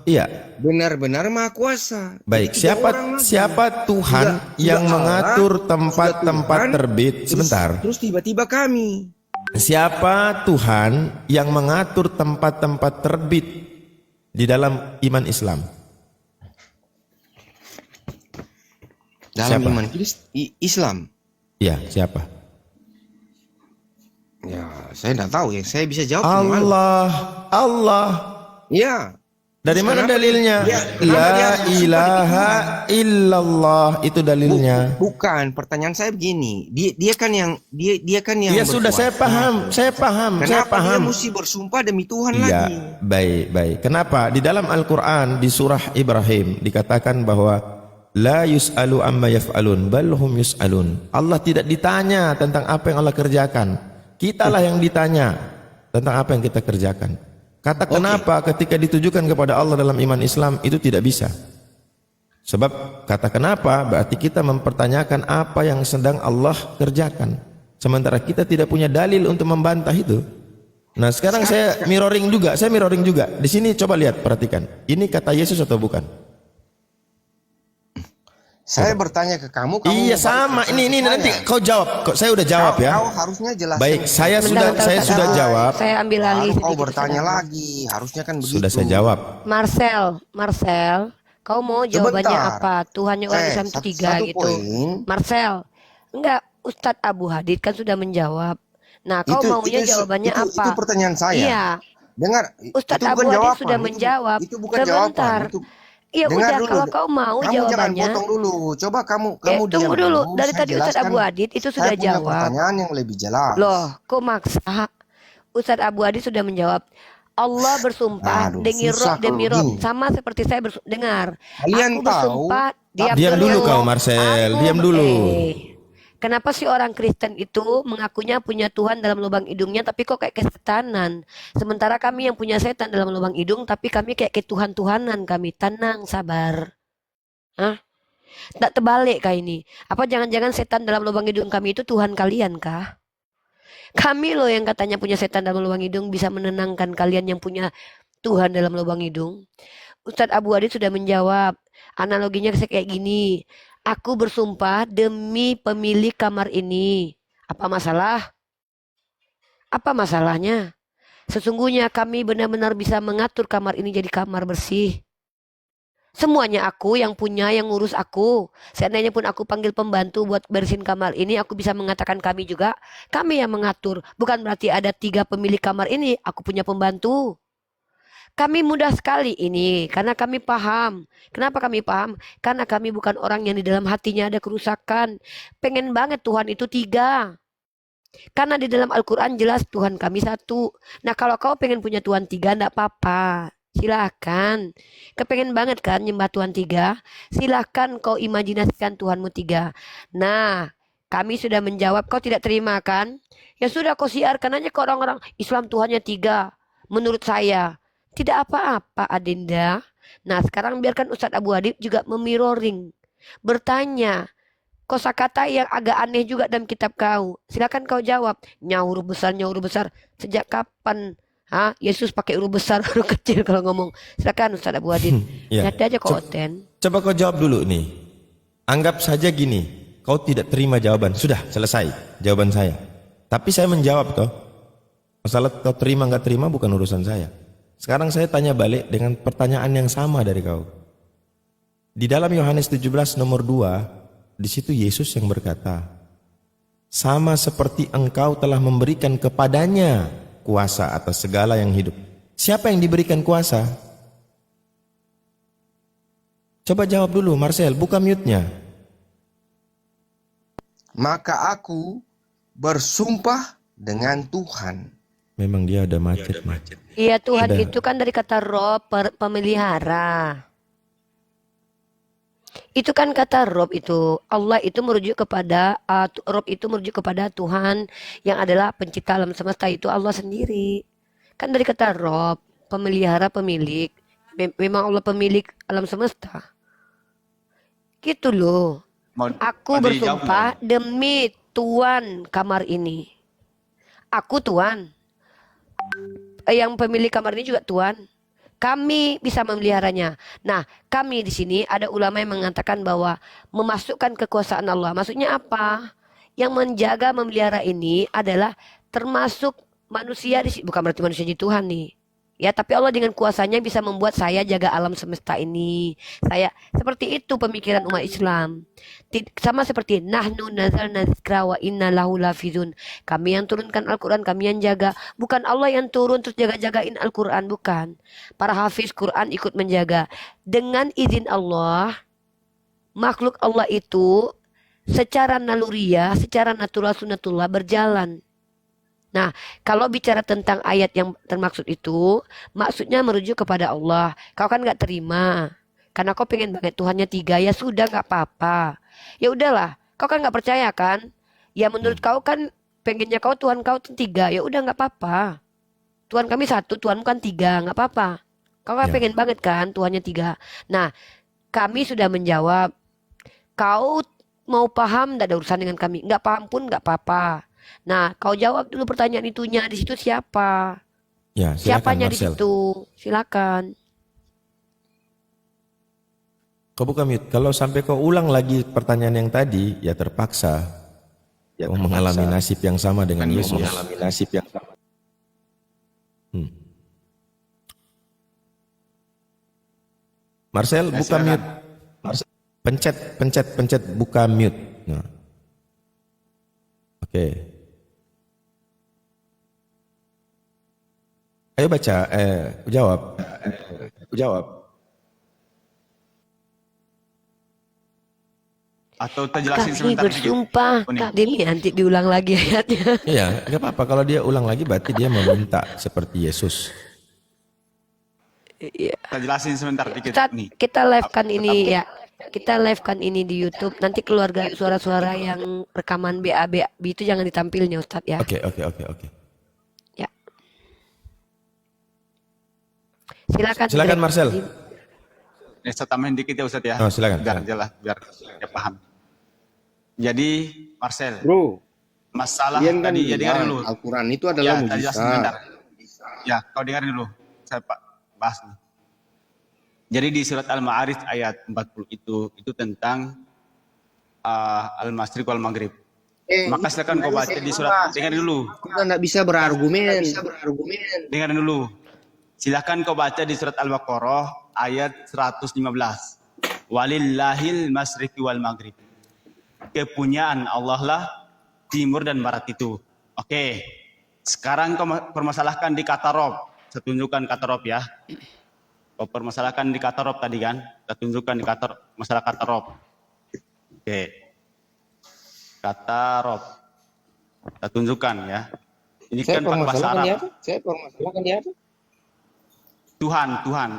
Iya. Benar-benar Maha Kuasa. Baik, Jadi tiga orang lagi. siapa Tuhan yang Allah, mengatur sudah tempat-tempat Tuhan, terbit? Sebentar. Terus tiba-tiba kami. Siapa Tuhan yang mengatur tempat-tempat terbit di dalam iman Islam? Dalam Siapa? iman Islam. Iya, siapa? Ya, saya tidak tahu ya. Saya bisa jawab. Allah. Ya. Dari mana Kenapa? dalilnya? Ya, La ilaha illallah, itu dalilnya. Bukan, pertanyaan saya begini. Dia kan yang Ya sudah, saya paham. Kenapa dia mesti bersumpah demi Tuhan Ya, lagi? baik. Kenapa? Di dalam Al-Quran di surah Ibrahim dikatakan bahwa la yus'alu amma yaf'alun bal hum yus'alun. Allah tidak ditanya tentang apa yang Allah kerjakan. Kitalah yang ditanya tentang apa yang kita kerjakan. Kata kenapa ketika ditujukan kepada Allah dalam iman Islam itu tidak bisa. Sebab kata kenapa berarti kita mempertanyakan apa yang sedang Allah kerjakan. Sementara kita tidak punya dalil untuk membantah itu. Nah sekarang saya mirroring juga. Di sini coba lihat, perhatikan. Ini kata Yesus atau bukan? Saya bertanya ke kamu. Iya sama. Ini nanti kau jawab. Saya udah jawab ya. Kau harusnya jelaskan. Baik, saya sudah jawab. Saya ambil alih. Kau bertanya lagi. Harusnya kan begitu. Sudah saya jawab. Marcel, kau mau jawabannya apa? Tuhannya orang Islam itu tiga satu gitu. poin. Marcel, enggak, Ustadz Abu Hadid kan sudah menjawab. Nah, kau maunya jawabannya apa? Itu pertanyaan saya. Iya. Dengar, Ustadz Abu Hadid sudah menjawab. Itu bukan Sebentar. jawaban. Iya udah, kalau kau mau kamu jawabannya. Jangan potong dulu. Coba kamu tunggu diam dulu. Dari tadi Ustadz Abu Hadid itu sudah saya punya jawab. Pertanyaan yang lebih jelas. Loh, kok maksa? Ustadz Abu Hadid sudah menjawab. Allah bersumpah demi roh sama seperti saya dengar. Kalian aku bersumpah diam dulu kau Marcel, diam dulu. Kenapa sih orang Kristen itu mengakunya punya Tuhan dalam lubang hidungnya tapi kok kayak kesetanan? Sementara kami yang punya setan dalam lubang hidung tapi kami kayak Tuhan-Tuhanan kami. Tenang, sabar. Hah? Tak terbalik kah ini? Apa jangan-jangan setan dalam lubang hidung kami itu Tuhan kalian kah? Kami loh yang katanya punya setan dalam lubang hidung bisa menenangkan kalian yang punya Tuhan dalam lubang hidung. Ustadz Abu Hadid sudah menjawab. Analoginya kayak gini. Aku bersumpah demi pemilik kamar ini. Apa masalah? Apa masalahnya? Sesungguhnya kami benar-benar bisa mengatur kamar ini jadi kamar bersih. Semuanya aku yang punya, yang ngurus aku. Seandainya pun aku panggil pembantu buat bersihin kamar ini, aku bisa mengatakan kami juga. Kami yang mengatur. Bukan berarti ada 3 pemilik kamar ini, aku punya pembantu. Kami mudah sekali ini, karena kami paham. Kenapa kami paham? Karena kami bukan orang yang di dalam hatinya ada kerusakan. Pengen banget Tuhan itu 3. Karena di dalam Al-Quran jelas Tuhan kami 1. Nah kalau kau pengen punya Tuhan 3, enggak apa-apa. Silahkan. Kepengen banget kan nyembah Tuhan 3? Silahkan kau imajinasikan Tuhanmu 3. Nah, kami sudah menjawab, kau tidak terima kan? Ya sudah, kau siarkan aja ke orang-orang Islam Tuhannya 3. Menurut saya. Tidak apa-apa Adinda. Nah sekarang biarkan Ustadz Abu Hadid juga memiroring. Bertanya. Kosakata yang agak aneh juga dalam kitab kau. Silakan kau jawab. Huruf besar. Sejak kapan Yesus pakai huruf besar, huruf kecil kalau ngomong. Silakan Ustadz Abu Hadid. Lihat aja konten. Coba kau jawab dulu nih. Anggap saja gini. Kau tidak terima jawaban. Sudah selesai jawaban saya. Tapi saya menjawab toh. Masalah kau terima nggak terima bukan urusan saya. Sekarang saya tanya balik dengan pertanyaan yang sama dari kau. Di dalam Yohanes 17 nomor 2, di situ Yesus yang berkata, sama seperti engkau telah memberikan kepadanya kuasa atas segala yang hidup. Siapa yang diberikan kuasa? Coba jawab dulu Marcel, buka mute-nya. Maka aku bersumpah dengan Tuhan. Memang dia ada macet. Iya Tuhan itu kan dari kata roh, pemelihara. Itu kan kata Rob itu. Allah itu merujuk kepada Rob itu merujuk kepada Tuhan yang adalah pencipta alam semesta, itu Allah sendiri. Kan dari kata Rob, pemelihara, pemilik. Memang Allah pemilik alam semesta. Gitu loh. Aku bersumpah demi Tuan kamar ini. Aku Tuan. Yang pemilik kamar ini juga Tuan. Kami bisa memeliharanya. Nah, kami di sini ada ulama yang mengatakan bahwa memasukkan kekuasaan Allah. Maksudnya apa? Yang menjaga memelihara ini adalah termasuk manusia di sini. Bukan berarti manusia jadi Tuhan nih. Ya, tapi Allah dengan kuasanya bisa membuat saya jaga alam semesta ini. Saya seperti itu pemikiran umat Islam. Sama seperti nahnu nazalna dzikra wa inna lahu lafizun. Kami yang turunkan Al-Qur'an, kami yang jaga. Bukan Allah yang turun terus jaga-jagain Al-Qur'an, bukan. Para hafiz Quran ikut menjaga. Dengan izin Allah, makhluk Allah itu secara naluriah, secara natural sunatullah berjalan. Nah, kalau bicara tentang ayat yang termaksud itu, maksudnya merujuk kepada Allah. Kau kan nggak terima, karena kau pengen banget Tuhannya 3, ya sudah nggak apa-apa. Ya udahlah, kau kan nggak percaya kan? Ya menurut kau kan pengennya kau Tuhan kau 3, ya udah nggak apa-apa. Tuhan kami 1, Tuhan kan 3, nggak apa-apa. Kau kan Ya. pengen banget kan Tuhannya 3. Nah, kami sudah menjawab. Kau mau paham, tidak ada urusan dengan kami. Nggak paham pun nggak apa-apa. Nah, kau jawab dulu pertanyaan itunya. Di situ siapa? Ya, silakan Siapanya di Marcel. situ? Silakan. Kau buka mute. Kalau sampai kau ulang lagi pertanyaan yang tadi, ya terpaksa. Kau mengalami nasib yang sama dengan Yesus. Hmm. Marcel, buka silakan. mute. Pencet, buka mute. Nah. Oke. Ayo baca, jawab. Atau terjelasin Kami sebentar dikit. bersumpah. Kuning. Demi nanti diulang lagi ayatnya. Iya, nggak apa-apa. Kalau dia ulang lagi berarti dia meminta seperti Yesus. Iya. Terjelasin sebentar dikit Ustaz, nih. kita live-kan ini ya. Kita live-kan ini di YouTube. Nanti keluarga suara-suara yang rekaman BAB itu jangan ditampilnya Ustaz ya. Oke. Ya. Silakan. Silakan, Greg. Marcel. Ya, saya tambahin dikit ya Ustaz ya. Oh, silakan, Biar silakan. jelas, biar dia paham. Jadi Marcel, Bro, masalah Ian kan tadi ya dengar bilang dulu. Al-Quran itu Ya, adalah terjelasin mujizat. sebentar. Ya, kau dengarin dulu. Saya bahas nih. Jadi di surat Al-Ma'arij ayat 40 itu tentang Al-Masriq wal Maghrib. Maka silakan kau baca di surat, dengarin dulu. Kita nggak bisa berargumen. Dengarin dulu. Silakan kau baca di surat Al-Baqarah ayat 115. Walillahil masriqi wal maghrib. Kepunyaan Allah lah timur dan barat itu. Oke. Sekarang kau permasalahkan di kata Rob. Saya tunjukkan kata Rob ya. Kau permasalahkan di kata Rob tadi kan. Saya tunjukkan di masalah kata Rob. Oke. Kata Rob. Saya tunjukkan ya. Ini kan bahasa Arab. Saya permasalahkan dia apa? Tuhan.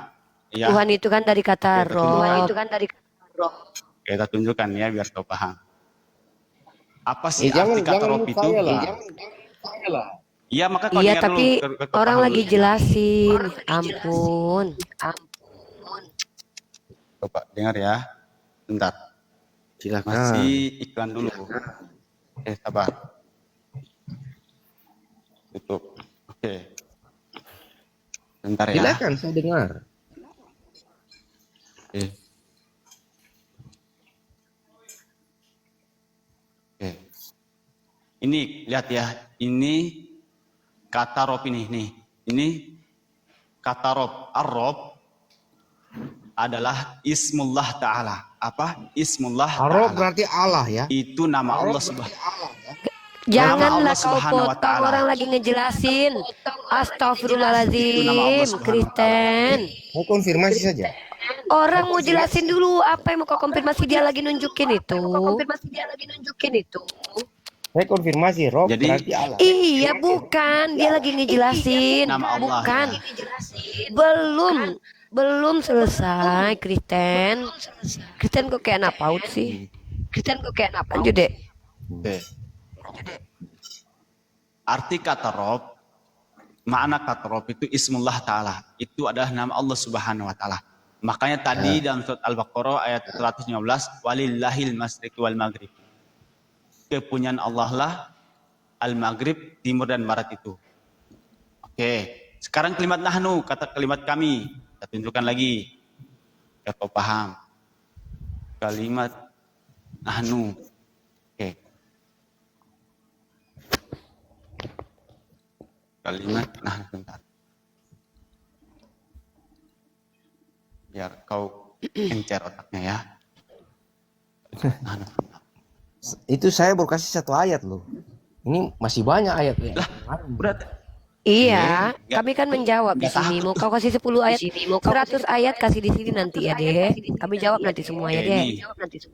Ya. Tuhan itu kan dari kata Oke, roh. Oke, kita tunjukkan ya biar kau paham. Apa sih Jangan arti kata Rob menurut itu? saya lah. Iya, maka kau Iya, dengar tapi dulu, kau orang paham lagi dulu. jelasin. Ampun. Coba dengar ya. Bentar. Silakan. Masih iklan dulu. Sabar. Tutup. Oke. Bentar ya. Silakan, saya dengar. Oke. Oke. Ini lihat ya. Ini kata Rob ini nih. Ini kata Rob. Ar-Rob adalah Ismullah Ta'ala. Apa? Ismullah Arab Ta'ala. berarti Allah ya. Itu nama Allah Subhanahu. Janganlah Allah kau Subhanahu wa potong, Ta'ala. orang lagi ngejelasin. Itu nama Allah Astagfirullahaladzim, Subhanahu wa Kristen. Mau konfirmasi saja. Orang mau jelasin dulu apa yang mau kau konfirmasi, dia lagi nunjukin itu. Saya konfirmasi, Rob Jadi- berarti Allah. Iya bukan, dia lagi ngejelasin. Nama Allah. Bukan. Belum selesai, Kristen. Kristen kok kayak anak PAUD sih? Lanjut deh. Oke. Arti kata Rob, makna kata Rob itu Ismullah Ta'ala. Itu adalah nama Allah Subhanahu wa Ta'ala. Makanya tadi dalam surat Al-Baqarah ayat 115, walillahil masriqi wal maghrib. Kepunyaan Allah lah al-maghrib, timur dan barat itu. Oke. Sekarang kalimat nahnu, kata kalimat kami. Saya tunjukkan lagi. Ya kau paham. Kalimat nahnu. Oke. Kalimat nahnu bentar. Biar kau encer otaknya ya. Nahnu. Itu saya baru kasih 1 ayat loh. Ini masih banyak ayatnya. Berat. Iya, Nggak- kami kan menjawab di nggak sini. takut. Mau kau kasih 10 ayat, 100 ayat kasih di sini nanti ya, Dek. Kami jawab nanti semua ya, Oke, Dek. ini.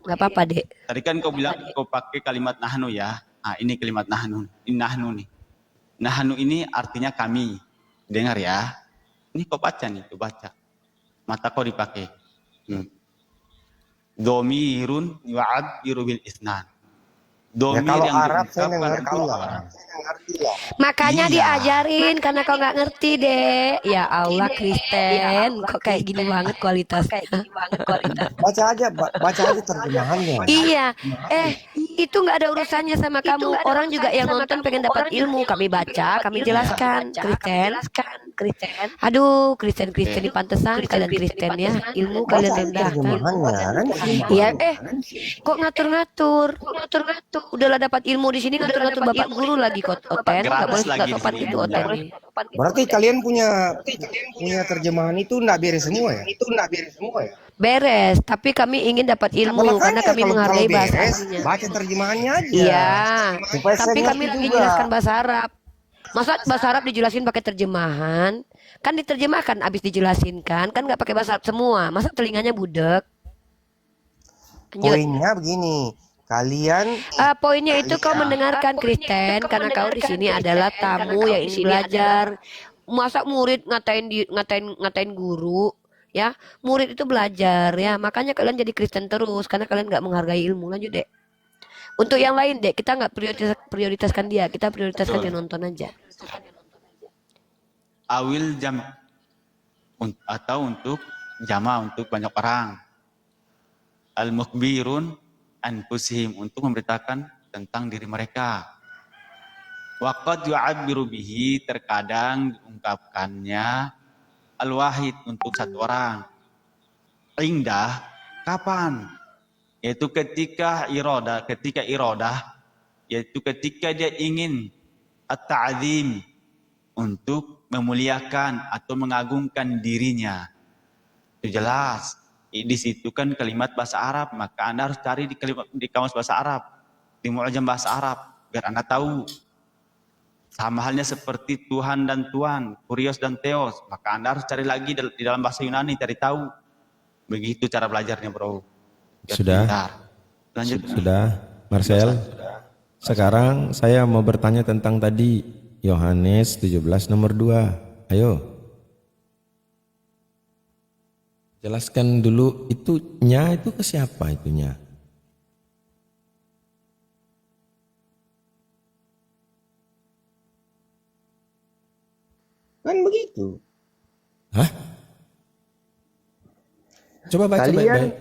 Nggak apa-apa, Dek. Tadi kan kau bilang kau pakai kalimat nahnu ya. Nah, ini kalimat nahnu. Ini nahnu nih. Nahnu ini artinya kami. Dengar ya. Ini kau baca nih, kau baca. Mata kau dipakai. Domirun yu'abbiru bil isnan. Ya Domir kalau yang Arab saya diungkapkan nggak ngerti lah. Makanya Iya. diajarin karena kau nggak ngerti, Dek. Ya Allah, Kristen, kok kayak gini banget kualitasnya. Baca aja terjemahannya. Iya, itu nggak ada urusannya sama kamu. Orang juga yang nonton pengen dapat ilmu. Kami baca, kami jelaskan, Kristen. Aduh, Kristen di pantesan kalian Kristen ya. Ilmu kalian rendahkan. Terjemahannya kan. Iya, kok ngatur-ngatur? Udahlah dapat ilmu di sini ngatur-ngatur bapak guru lagi kok Oten. Nggak boleh Gratis lagi nggak di sopan sini. gitu Oten. Berarti kalian punya terjemahan itu enggak beres semua ya? Beres, tapi kami ingin dapat ilmu Makanya karena kami kalau menghargai bahasa beres, aslinya. baca terjemahannya aja. Iya, Supaya saya tapi kami ngerti lagi juga. jelaskan bahasa Arab. Masa bahasa Arab dijelasin pakai terjemahan? Kan diterjemahkan abis dijelasin kan nggak pakai bahasa Arab semua. Masa telinganya budek? Lanjut. Poinnya begini, kalian Poinnya itu kau mendengarkan Kristen karena kau di sini adalah tamu yang ingin belajar. Masa murid ngatain guru, ya? Murid itu belajar ya. Makanya kalian jadi Kristen terus karena kalian nggak menghargai ilmu. Lanjut, Dek. Untuk yang lain, Dek, kita nggak prioritaskan dia, kita prioritaskan Betul. yang nonton aja. Awil jam atau untuk jama untuk banyak orang. Al-mukbirun anfusihim untuk memberitakan tentang diri mereka. Waqad yu'abbiru bihi terkadang diungkapkannya al-wahid untuk satu orang. Indah kapan? Yaitu ketika iradah, yaitu ketika dia ingin at-ta'zim untuk memuliakan atau mengagungkan dirinya. Itu jelas. Di situ kan kalimat bahasa Arab, maka Anda harus cari di kamus bahasa Arab, di mu'jam bahasa Arab, biar Anda tahu. Sama halnya seperti Tuhan dan Tuan, Kurios dan Theos, maka Anda harus cari lagi di dalam bahasa Yunani, cari tahu. Begitu cara belajarnya, bro. Biar Sudah. pintar. Lanjut. Sudah, Marcel. Sekarang saya mau bertanya tentang tadi Yohanes 17 nomor 2. Ayo. Jelaskan dulu itunya itu ke siapa itunya? kan begitu. Hah? Coba baca baik-baik.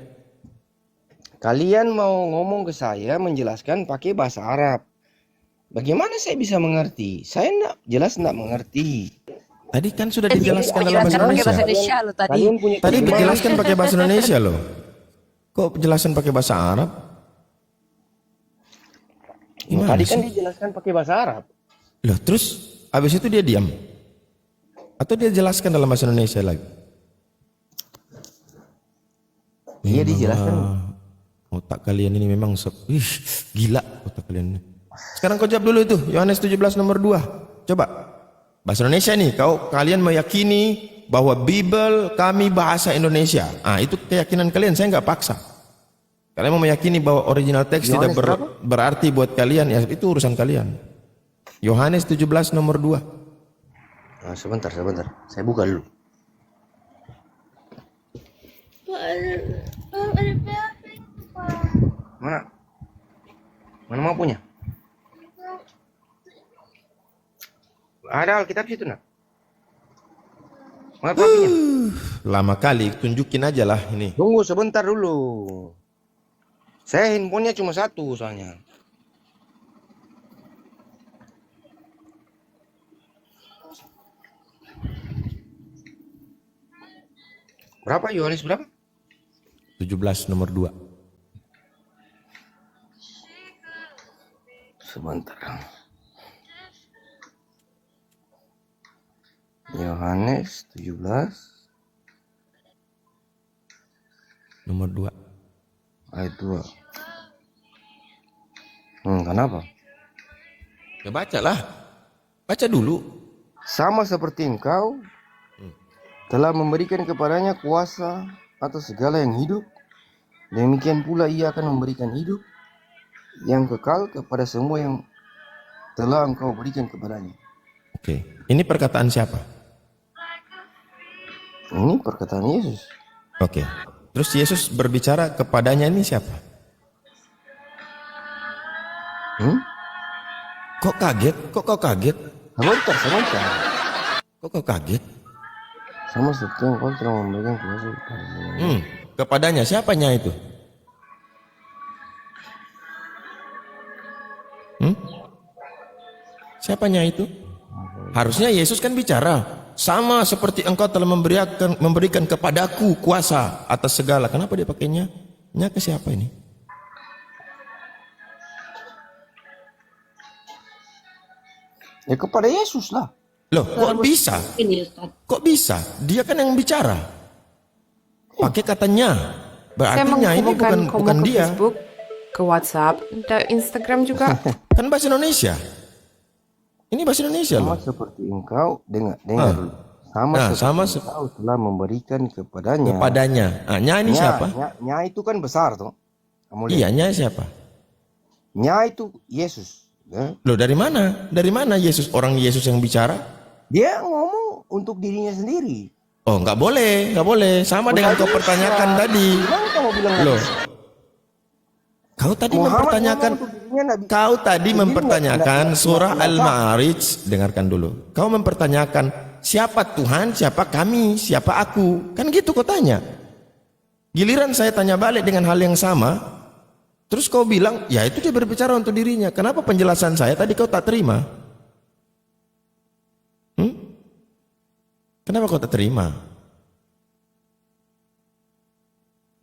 Kalian mau ngomong ke saya menjelaskan pakai bahasa Arab. Bagaimana saya bisa mengerti? Saya enggak mengerti. Tadi kan sudah dijelaskan dalam bahasa Dijelaskan pakai bahasa Indonesia. Indonesia loh tadi. Kalian punya Tadi terjemahan. dijelaskan pakai bahasa Indonesia loh. Kok penjelasan pakai bahasa Arab? Gimana Tadi kan sih? dijelaskan pakai bahasa Arab. Loh, terus habis itu dia diam? Atau dia jelaskan dalam bahasa Indonesia lagi? Iya dijelaskan. Otak kalian ini memang gila otak kalian ini. Sekarang kau jawab dulu itu Yohanes 17 nomor 2. Coba. Bahasa Indonesia nih, kalian meyakini bahwa Bible kami bahasa Indonesia. Itu keyakinan kalian, saya nggak paksa. Kalian mau meyakini bahwa original teks tidak berarti buat kalian, ya itu urusan kalian. Yohanes 17 nomor 2. Sebentar. Saya buka dulu. Mana mau punya? Ada Alkitab situ nak? Mana papinya? Lama kali, tunjukin aja lah ini. Tunggu sebentar dulu. Saya handphonenya cuma satu soalnya. Berapa Yohanes berapa? 17 nomor 2. Sebentar. Yohanes 17 Nomor 2. ayat 2. Kenapa? Ya bacalah. Baca dulu. Sama seperti engkau telah memberikan kepadanya kuasa atas segala yang hidup, demikian pula ia akan memberikan hidup yang kekal kepada semua yang telah engkau berikan kepadanya. Oke. Ini perkataan siapa? Ini perkataan Yesus. Oke. Terus Yesus berbicara kepadanya ini siapa? Kok kaget? Kok kau kaget? Sebentar. Kok kau kaget? Sama seperti engkau telah memberikan kuasa kepadanya. Kepadanya siapanya itu? Siapanya itu? Harusnya Yesus kan bicara, sama seperti engkau telah memberikan kepadaku kuasa atas segala. Kenapa dia pakainya? Nya ke siapa ini? Ya kepada Yesus lah. Loh, kok bisa? Ini Ustaz. Kok bisa? Dia kan yang bicara. Pakai katanya. Saya Berarti ini menghubungkan bukan kamu ke dia. Facebook, ke WhatsApp, dan Instagram juga. Kan bahasa Indonesia. Ini bahasa Indonesia Sama loh. seperti engkau, dengar dulu. Sama seperti engkau telah memberikan kepadanya. Kepadanya. Nya ini siapa? Nya itu kan besar tuh. Kamu lihat. Iya, nya siapa? Nya itu Yesus. Ya. Loh, dari mana? Dari mana Yesus? Orang Yesus yang bicara? Dia ngomong untuk dirinya sendiri. Oh, nggak boleh, nggak boleh. Sama dengan kau pertanyakan tadi. Gimana kamu bilang nggak Loh, bisa? kau tadi Muhammad mempertanyakan. ngomong untuk dirinya nggak bisa. Kau tadi Jadi mempertanyakan nggak surah sah. Al-Ma'arij. Dengarkan dulu. Kau mempertanyakan siapa Tuhan, siapa kami, siapa aku. Kan gitu kau tanya. Giliran saya tanya balik dengan hal yang sama. Terus kau bilang, ya itu dia berbicara untuk dirinya. Kenapa penjelasan saya tadi kau tak terima? Kenapa kau tak terima?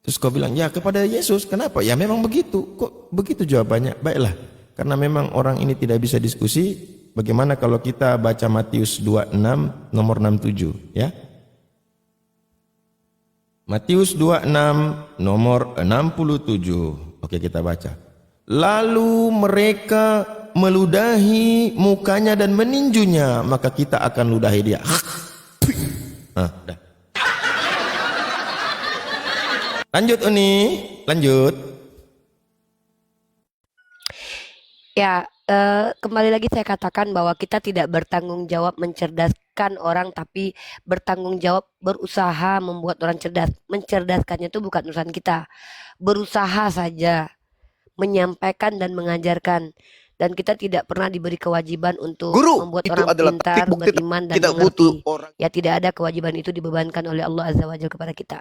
Terus kau bilang, ya kepada Yesus. Kenapa? Ya memang begitu. Kok begitu jawabannya? Baiklah. Karena memang orang ini tidak bisa diskusi. Bagaimana kalau kita baca Matius 26 nomor 67, ya? Matius 26 nomor 67. Oke, kita baca. Lalu mereka meludahi mukanya dan meninjunya, maka kita akan ludahi dia. Dah. Lanjut Uni, lanjut. Ya, kembali lagi saya katakan bahwa kita tidak bertanggung jawab mencerdaskan orang, tapi bertanggung jawab berusaha membuat orang cerdas. Mencerdaskannya itu bukan urusan kita. Berusaha saja menyampaikan dan mengajarkan. Dan kita tidak pernah diberi kewajiban untuk membuat itu orang adalah pintar, bukti beriman, dan tidak mengerti. butuh orang. Ya, tidak ada kewajiban itu dibebankan oleh Allah Azza wa Jalla kepada kita.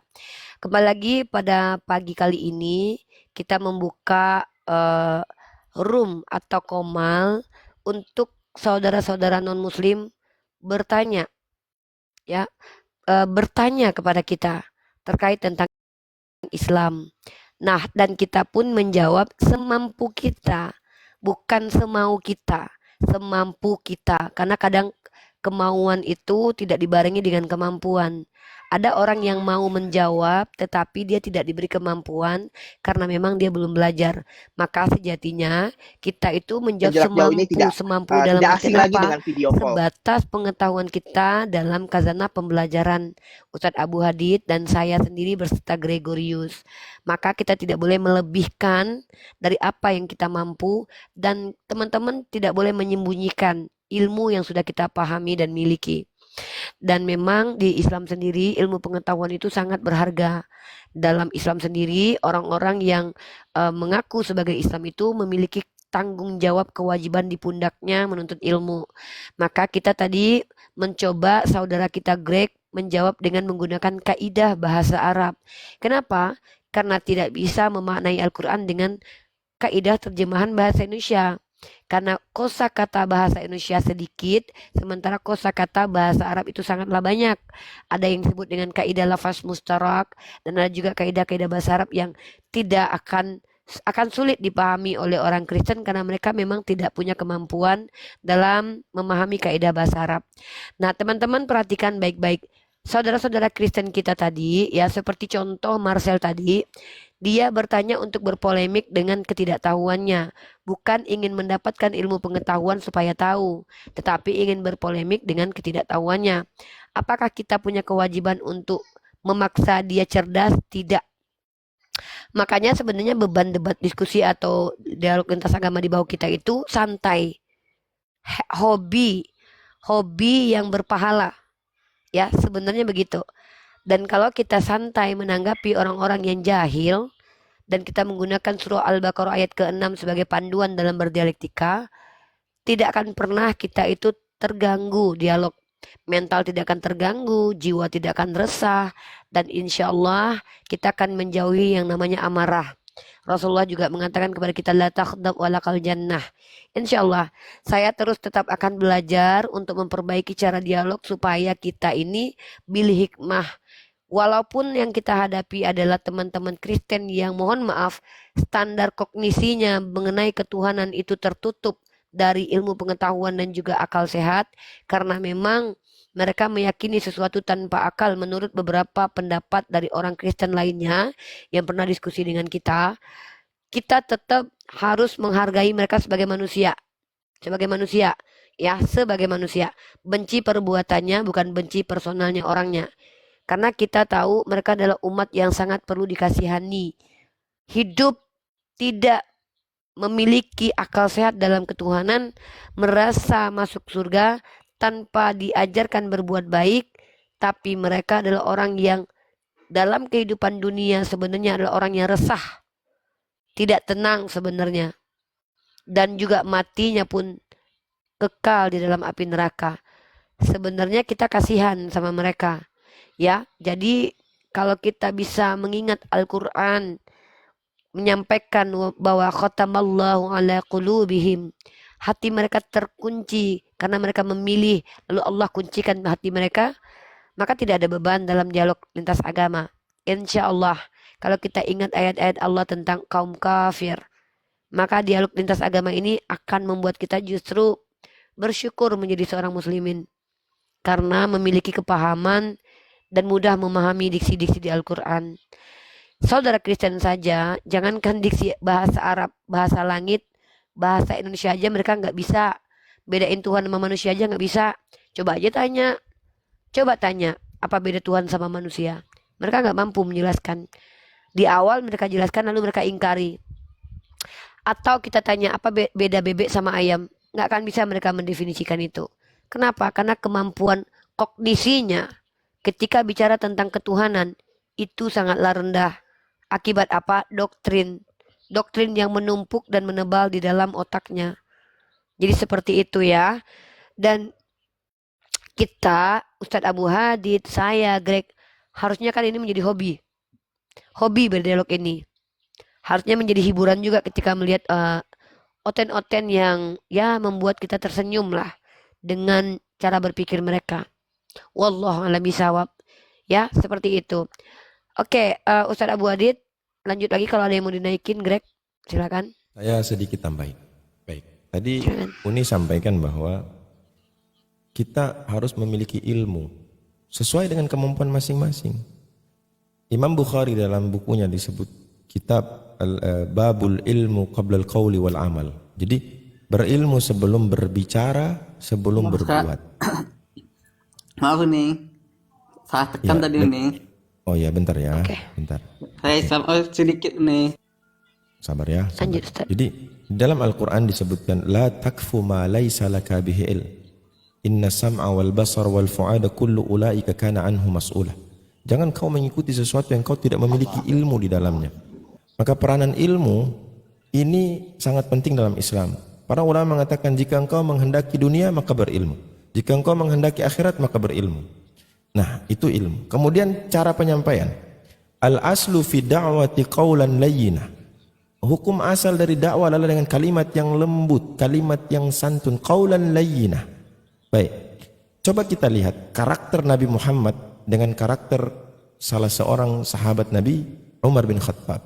Kembali lagi pada pagi kali ini kita membuka room atau komal untuk saudara-saudara non-muslim bertanya, ya, bertanya kepada kita terkait tentang Islam. Nah, dan kita pun menjawab semampu kita, bukan semau kita, semampu kita. Karena kadang kemauan itu tidak dibarengi dengan kemampuan. Ada orang yang mau menjawab tetapi dia tidak diberi kemampuan karena memang dia belum belajar. Maka sejatinya kita itu menjawab semampu dalam artian apa? Sebatas pengetahuan kita dalam khazanah pembelajaran Ustadz Abu Hadid dan saya sendiri berserta Gregorius. Maka kita tidak boleh melebihkan dari apa yang kita mampu, dan teman-teman tidak boleh menyembunyikan ilmu yang sudah kita pahami dan miliki. Dan memang di Islam sendiri ilmu pengetahuan itu sangat berharga. Dalam Islam sendiri orang-orang yang mengaku sebagai Islam itu memiliki tanggung jawab kewajiban di pundaknya menuntut ilmu. Maka kita tadi mencoba saudara kita Greg menjawab dengan menggunakan kaidah bahasa Arab. Kenapa? Karena tidak bisa memaknai Al-Quran dengan kaidah terjemahan bahasa Indonesia. Karena kosakata bahasa Indonesia sedikit, sementara kosakata bahasa Arab itu sangatlah banyak. Ada yang disebut dengan kaidah lafaz mustarak, dan ada juga kaidah-kaidah bahasa Arab yang tidak akan sulit dipahami oleh orang Kristen karena mereka memang tidak punya kemampuan dalam memahami kaidah bahasa Arab. Nah, teman-teman perhatikan baik-baik. Saudara-saudara Kristen kita tadi, ya seperti contoh Marcel tadi, dia bertanya untuk berpolemik dengan ketidaktahuannya, bukan ingin mendapatkan ilmu pengetahuan supaya tahu, tetapi ingin berpolemik dengan ketidaktahuannya. Apakah kita punya kewajiban untuk memaksa dia cerdas? Tidak. Makanya sebenarnya beban debat diskusi atau dialog lintas agama di bawah kita itu santai. Hobi yang berpahala. Ya, sebenarnya begitu. Dan kalau kita santai menanggapi orang-orang yang jahil dan kita menggunakan surah Al-Baqarah ayat ke-6 sebagai panduan dalam berdialektika, tidak akan pernah kita itu terganggu dialog. Mental tidak akan terganggu, jiwa tidak akan resah, dan insya Allah kita akan menjauhi yang namanya amarah. Rasulullah juga mengatakan kepada kita, la takhdab walakal jannah. Insya Allah saya terus tetap akan belajar untuk memperbaiki cara dialog supaya kita ini pilih hikmah. Walaupun yang kita hadapi adalah teman-teman Kristen yang mohon maaf standar kognisinya mengenai ketuhanan itu tertutup dari ilmu pengetahuan dan juga akal sehat, karena memang mereka meyakini sesuatu tanpa akal menurut beberapa pendapat dari orang Kristen lainnya yang pernah diskusi dengan kita. Kita tetap harus menghargai mereka sebagai manusia. Sebagai manusia. Ya, sebagai manusia. Benci perbuatannya bukan benci personalnya orangnya. Karena kita tahu mereka adalah umat yang sangat perlu dikasihani. Hidup tidak memiliki akal sehat dalam ketuhanan, merasa masuk surga tanpa diajarkan berbuat baik, tapi mereka adalah orang yang dalam kehidupan dunia sebenarnya adalah orang yang resah, tidak tenang sebenarnya, dan juga matinya pun kekal di dalam api neraka. Sebenarnya kita kasihan sama mereka, ya. Jadi kalau kita bisa mengingat Al-Quran menyampaikan bahwa khatamallahu ala qulubihim, hati mereka terkunci karena mereka memilih, lalu Allah kuncikan hati mereka, maka tidak ada beban dalam dialog lintas agama. Insya Allah kalau kita ingat ayat-ayat Allah tentang kaum kafir, maka dialog lintas agama ini akan membuat kita justru bersyukur menjadi seorang muslimin karena memiliki kepahaman dan mudah memahami diksi-diksi di Al-Quran. Saudara Kristen saja, jangankan diksi bahasa Arab, bahasa langit, bahasa Indonesia aja mereka nggak bisa. Bedain Tuhan sama manusia aja nggak bisa. Coba tanya, apa beda Tuhan sama manusia? Mereka nggak mampu menjelaskan. Di awal mereka jelaskan, lalu mereka ingkari. Atau kita tanya, apa beda bebek sama ayam? Nggak akan bisa mereka mendefinisikan itu. Kenapa? Karena kemampuan kognisinya ketika bicara tentang ketuhanan itu sangatlah rendah. Akibat apa? Doktrin yang menumpuk dan menebal di dalam otaknya. Jadi seperti itu ya. Dan kita, Ustadz Abu Hadid, saya, Greg, harusnya kan ini menjadi hobi berdialog ini. Harusnya menjadi hiburan juga ketika melihat oten-oten yang ya membuat kita tersenyum lah dengan cara berpikir mereka. Wallahu a'lam bishawab. Ya, seperti itu. Oke, Ustadz Abu Hadid, lanjut lagi kalau ada yang mau dinaikin, Greg, silakan. Saya sedikit tambahin. Baik, tadi Silakan. Uni sampaikan bahwa kita harus memiliki ilmu sesuai dengan kemampuan masing-masing. Imam Bukhari dalam bukunya disebut kitab Babul Ilmu Qabla Al-Qawli Wal Amal. Jadi berilmu sebelum berbicara, sebelum berbuat. Maaf nih, saya tekan Ya, tadi nih. Oh ya, bentar ya, Oke. bentar. Saya sedikit nih. Sabar ya. Sabar. Lanjut, Ustaz. Jadi dalam Al-Quran disebutkan la takfu ma laysa laka bihi ilm. Inna sam'a wal basar wal fu'ada kullu ulaika kana anhu mas'ula. Jangan kau mengikuti sesuatu yang kau tidak memiliki ilmu di dalamnya. Maka peranan ilmu ini sangat penting dalam Islam. Para ulama mengatakan jika engkau menghendaki dunia maka berilmu. Jika engkau menghendaki akhirat maka berilmu. Nah, itu ilmu. Kemudian cara penyampaian. Al-aslu fi da'wati qawlan layyinah. Hukum asal dari dakwah adalah dengan kalimat yang lembut, kalimat yang santun, qaulan layyinah. Baik, coba kita lihat karakter Nabi Muhammad dengan karakter salah seorang sahabat Nabi, Umar bin Khattab.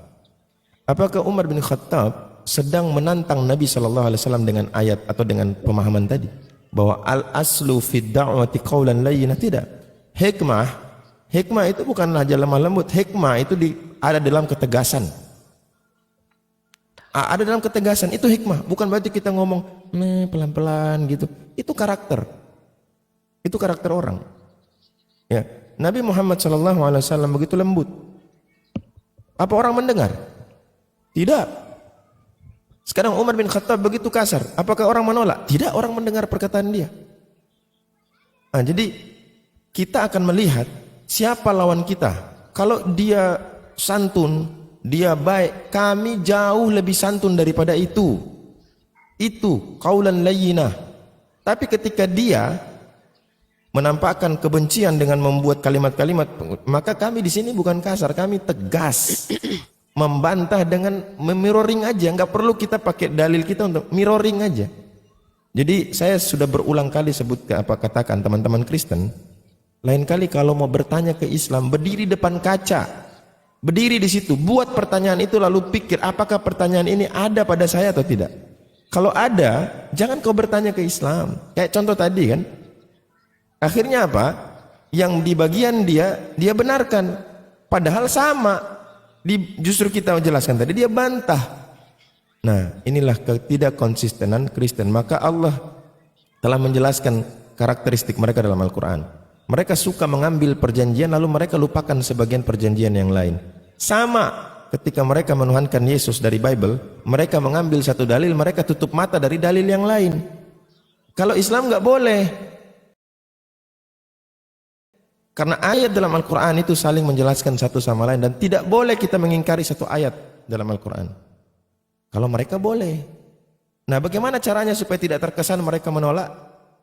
Apakah Umar bin Khattab sedang menantang Nabi SAW dengan ayat atau dengan pemahaman tadi? Bahwa al-aslu fid da'wati qaulan layyinah? Tidak. Hikmah itu bukanlah lemah lembut. Hikmah itu ada dalam ketegasan. Ada dalam ketegasan, itu hikmah. Bukan berarti kita ngomong pelan-pelan gitu. Itu karakter. Itu karakter orang. Ya, Nabi Muhammad SAW begitu lembut. Apa orang mendengar? Tidak. Sekarang Umar bin Khattab begitu kasar. Apakah orang menolak? Tidak, orang mendengar perkataan dia. Nah, jadi kita akan melihat siapa lawan kita. Kalau dia santun, dia baik, kami jauh lebih santun daripada itu. Itu qaulan layyinah. Tapi ketika dia menampakkan kebencian dengan membuat kalimat-kalimat, maka kami di sini bukan kasar, kami tegas. Membantah dengan mirroring aja, nggak perlu kita pakai dalil kita untuk mirroring aja. Jadi saya sudah berulang kali katakan teman-teman Kristen, lain kali kalau mau bertanya ke Islam, berdiri depan kaca, berdiri di situ, buat pertanyaan itu lalu pikir apakah pertanyaan ini ada pada saya atau tidak. Kalau ada, jangan kau bertanya ke Islam. Kayak contoh tadi kan, akhirnya apa? Yang di bagian dia benarkan, padahal sama. Justru kita menjelaskan tadi, dia bantah. Nah, inilah ketidakkonsistenan Kristen. Maka Allah telah menjelaskan karakteristik mereka dalam Al-Quran. Mereka suka mengambil perjanjian lalu mereka lupakan sebagian perjanjian yang lain. Sama ketika mereka menuhankan Yesus dari Bible, mereka mengambil satu dalil, mereka tutup mata dari dalil yang lain. Kalau Islam nggak boleh. Karena ayat dalam Al-Quran itu saling menjelaskan satu sama lain, dan tidak boleh kita mengingkari satu ayat dalam Al-Quran. Kalau mereka boleh. Nah, bagaimana caranya supaya tidak terkesan mereka menolak?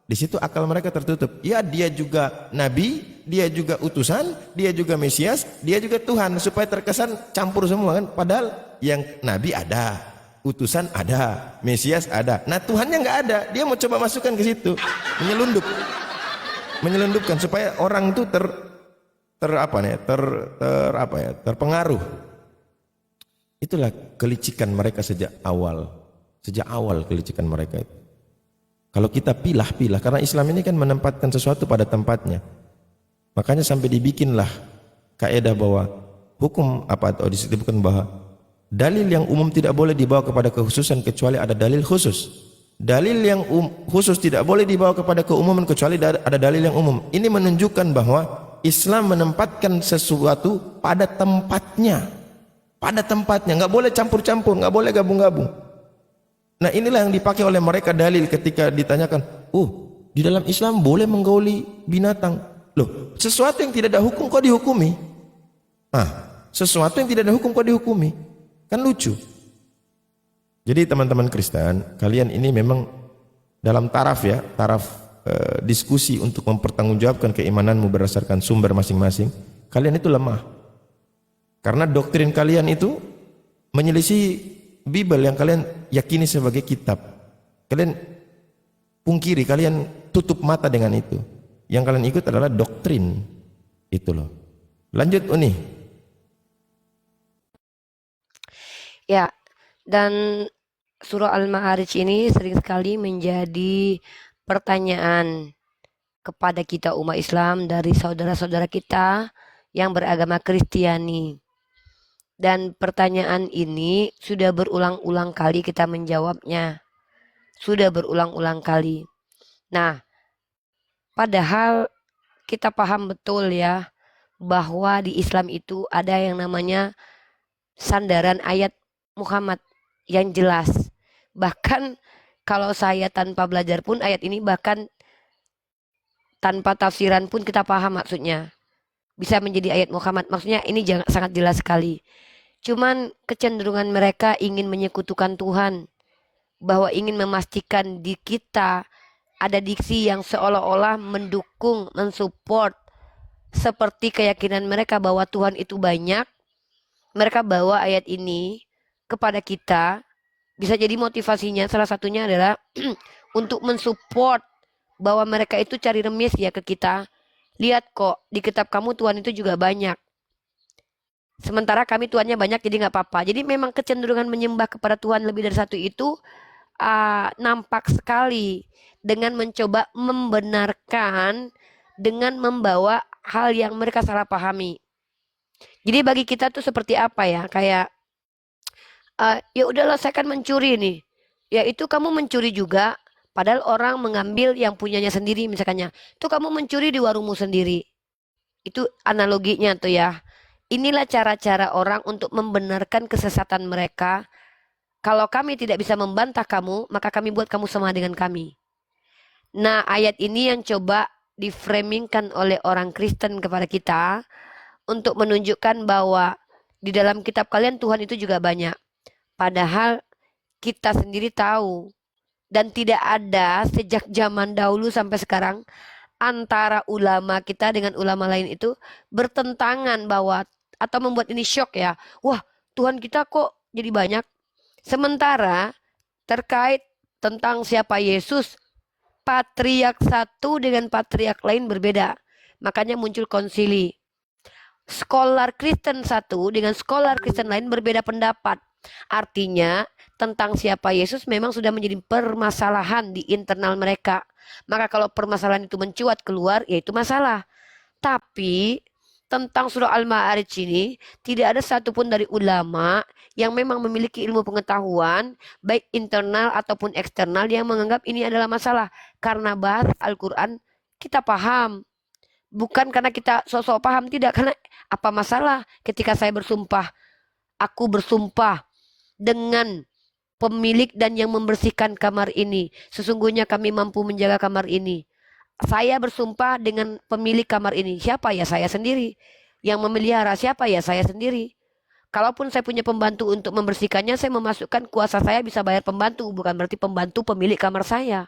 Di situ akal mereka tertutup. Ya, dia juga nabi, dia juga utusan, dia juga Mesias, dia juga Tuhan, supaya terkesan campur semua kan. Padahal yang nabi ada, utusan ada, Mesias ada. Nah, Tuhannya nggak ada. Dia mau coba masukkan ke situ, menyelundupkan supaya orang itu terpengaruh. Itulah kelicikan mereka sejak awal kelicikan mereka itu. Kalau kita pilah-pilah, karena Islam ini kan menempatkan sesuatu pada tempatnya, makanya sampai dibikinlah kaidah bahwa hukum atau disebutkan bahwa dalil yang umum tidak boleh dibawa kepada kekhususan kecuali ada dalil khusus. Dalil yang khusus tidak boleh dibawa kepada keumuman kecuali ada dalil yang umum. Ini menunjukkan bahwa Islam menempatkan sesuatu pada tempatnya. Pada tempatnya, nggak boleh campur-campur, nggak boleh gabung-gabung. Nah, inilah yang dipakai oleh mereka dalil ketika ditanyakan, di dalam Islam boleh menggauli binatang. Loh, sesuatu yang tidak ada hukum kok dihukumi? Sesuatu yang tidak ada hukum kok dihukumi? Kan lucu. Jadi teman-teman Kristen, kalian ini memang dalam taraf diskusi untuk mempertanggungjawabkan keimananmu berdasarkan sumber masing-masing, kalian itu lemah. Karena doktrin kalian itu menyelisih Bible yang kalian yakini sebagai kitab. Kalian pungkiri, kalian tutup mata dengan itu. Yang kalian ikut adalah doktrin. Itu loh. Lanjut Uni. Ya, dan surah Al-Ma'arij ini sering sekali menjadi pertanyaan kepada kita umat Islam dari saudara-saudara kita yang beragama Kristiani. Dan pertanyaan ini sudah berulang-ulang kali kita menjawabnya. Sudah berulang-ulang kali. Nah, padahal kita paham betul ya bahwa di Islam itu ada yang namanya sandaran ayat Muhammad yang jelas. Bahkan kalau saya tanpa belajar pun ayat ini, bahkan tanpa tafsiran pun kita paham maksudnya. Bisa menjadi ayat Muhammad. Maksudnya ini sangat jelas sekali. Cuman kecenderungan mereka ingin menyekutukan Tuhan. Bahwa ingin memastikan di kita ada diksi yang seolah-olah mendukung, mensupport. Seperti keyakinan mereka bahwa Tuhan itu banyak. Mereka bawa ayat ini kepada kita, bisa jadi motivasinya salah satunya adalah untuk mensupport bahwa mereka itu cari remis ya ke kita. Lihat kok di kitab kamu Tuhan itu juga banyak. Sementara kami Tuhannya banyak jadi nggak apa-apa. Jadi memang kecenderungan menyembah kepada Tuhan lebih dari satu itu nampak sekali dengan mencoba membenarkan dengan membawa hal yang mereka salah pahami. Jadi bagi kita tuh seperti apa ya? Kayak ya udahlah saya kan mencuri nih. Ya itu kamu mencuri juga. Padahal orang mengambil yang punyanya sendiri misalkannya. Tuh kamu mencuri di warungmu sendiri. Itu analoginya tuh ya. Inilah cara-cara orang untuk membenarkan kesesatan mereka. Kalau kami tidak bisa membantah kamu, maka kami buat kamu sama dengan kami. Nah, ayat ini yang coba diframingkan oleh orang Kristen kepada kita untuk menunjukkan bahwa di dalam kitab kalian Tuhan itu juga banyak. Padahal kita sendiri tahu dan tidak ada sejak zaman dahulu sampai sekarang antara ulama kita dengan ulama lain itu bertentangan bahwa atau membuat ini shock ya. Wah, Tuhan kita kok jadi banyak. Sementara terkait tentang siapa Yesus, patriark satu dengan patriark lain berbeda. Makanya muncul konsili. Scholar Kristen satu dengan scholar Kristen lain berbeda pendapat. Artinya tentang siapa Yesus memang sudah menjadi permasalahan di internal mereka. Maka kalau permasalahan itu mencuat keluar, ya itu masalah. Tapi tentang surah Al-Ma'arij ini tidak ada satupun dari ulama yang memang memiliki ilmu pengetahuan baik internal ataupun eksternal yang menganggap ini adalah masalah. Karena bahas Al-Quran kita paham. Bukan karena kita sosok paham, tidak. Karena apa masalah ketika saya bersumpah, aku bersumpah dengan pemilik dan yang membersihkan kamar ini. Sesungguhnya kami mampu menjaga kamar ini. Saya bersumpah dengan pemilik kamar ini. Siapa ya? Saya sendiri. Yang memelihara siapa ya? Saya sendiri. Kalaupun saya punya pembantu untuk membersihkannya, saya memasukkan kuasa saya bisa bayar pembantu. Bukan berarti pembantu pemilik kamar saya.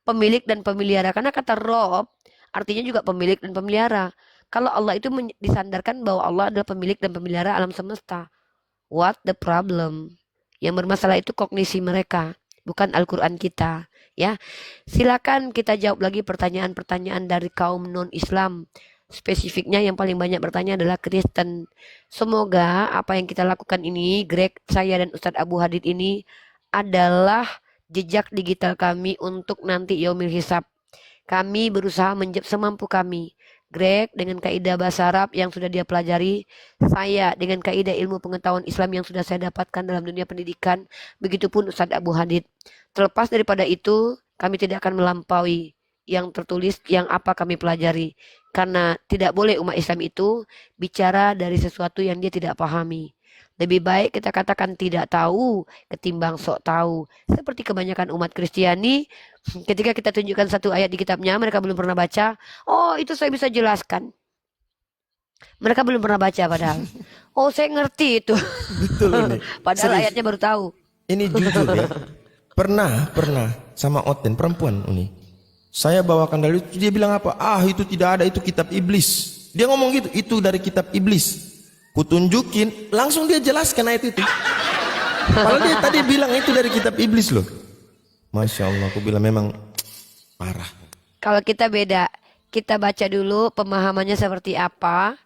Pemilik dan pemelihara. Karena kata Rob artinya juga pemilik dan pemelihara. Kalau Allah itu disandarkan bahwa Allah adalah pemilik dan pemelihara alam semesta. What the problem? Yang bermasalah itu kognisi mereka, bukan Al-Quran kita. Ya, silakan kita jawab lagi pertanyaan-pertanyaan dari kaum non-Islam. Spesifiknya yang paling banyak bertanya adalah Kristen. Semoga apa yang kita lakukan ini, Greg, saya dan Ustadz Abu Hadid ini adalah jejak digital kami untuk nanti yaumil hisab. Kami berusaha semampu kami. Greg dengan kaidah bahasa Arab yang sudah dia pelajari, saya dengan kaidah ilmu pengetahuan Islam yang sudah saya dapatkan dalam dunia pendidikan, begitupun Ustadz Abu Hadid. Terlepas daripada itu, kami tidak akan melampaui yang tertulis yang apa kami pelajari. Karena tidak boleh umat Islam itu bicara dari sesuatu yang dia tidak pahami. Lebih baik kita katakan tidak tahu ketimbang sok tahu. Seperti kebanyakan umat Kristiani, ketika kita tunjukkan satu ayat di kitabnya, mereka belum pernah baca. Oh, itu saya bisa jelaskan. Mereka belum pernah baca padahal. Oh, saya ngerti itu. Betul ini. Padahal Serius. ayatnya baru tahu. Ini jujur ya. Pernah sama Oten perempuan ini. Saya bawakan dalil itu, dia bilang apa? Ah, itu tidak ada, itu kitab iblis. Dia ngomong gitu, itu dari kitab iblis. Kutunjukin, langsung dia jelaskan ayat itu. Padahal dia tadi bilang itu dari kitab iblis loh. Masya Allah, aku bilang memang parah. Kalau kita beda, kita baca dulu pemahamannya seperti apa,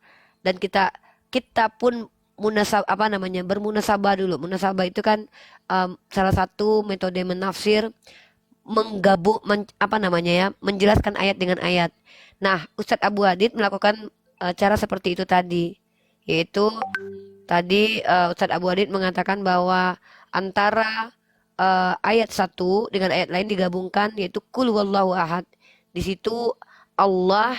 dan kita pun bermunasabah dulu. Munasabah itu kan salah satu metode menafsir, menjelaskan ayat dengan ayat. Nah, Ustadz Abu Hadid melakukan cara seperti itu tadi. Yaitu tadi Ustadz Abu Hadid mengatakan bahwa antara ayat satu dengan ayat lain digabungkan, yaitu Qul huwallahu ahad. Di situ Allah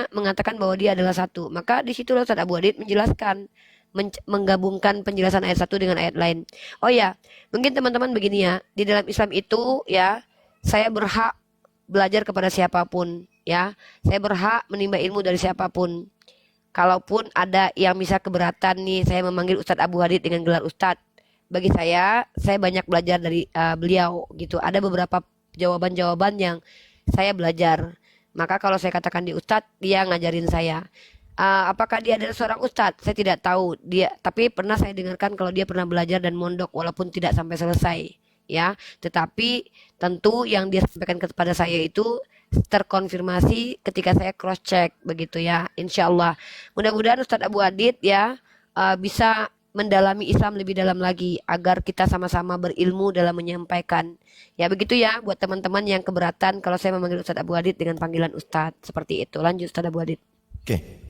mengatakan bahwa dia adalah satu. Maka di situ Ustadz Abu Hadid menjelaskan, menggabungkan penjelasan ayat satu dengan ayat lain. Oh ya, mungkin teman-teman begini ya, di dalam Islam itu ya, saya berhak belajar kepada siapapun ya. Saya berhak menimba ilmu dari siapapun. Kalaupun ada yang bisa keberatan nih, saya memanggil Ustadz Abu Hadid dengan gelar Ustadz. Bagi saya banyak belajar dari beliau gitu. Ada beberapa jawaban-jawaban yang saya belajar. Maka kalau saya katakan di Ustadz, dia ngajarin saya. Apakah dia adalah seorang ustadz? Saya tidak tahu dia, tapi pernah saya dengarkan kalau dia pernah belajar dan mondok walaupun tidak sampai selesai, ya. Tetapi tentu yang dia sampaikan kepada saya itu terkonfirmasi ketika saya cross check begitu ya. Insya Allah. Mudah-mudahan Ustadz Abu Adid ya bisa mendalami Islam lebih dalam lagi agar kita sama-sama berilmu dalam menyampaikan. Ya begitu ya buat teman-teman yang keberatan kalau saya memanggil Ustadz Abu Adid dengan panggilan Ustadz seperti itu. Lanjut Ustadz Abu Adid. Oke.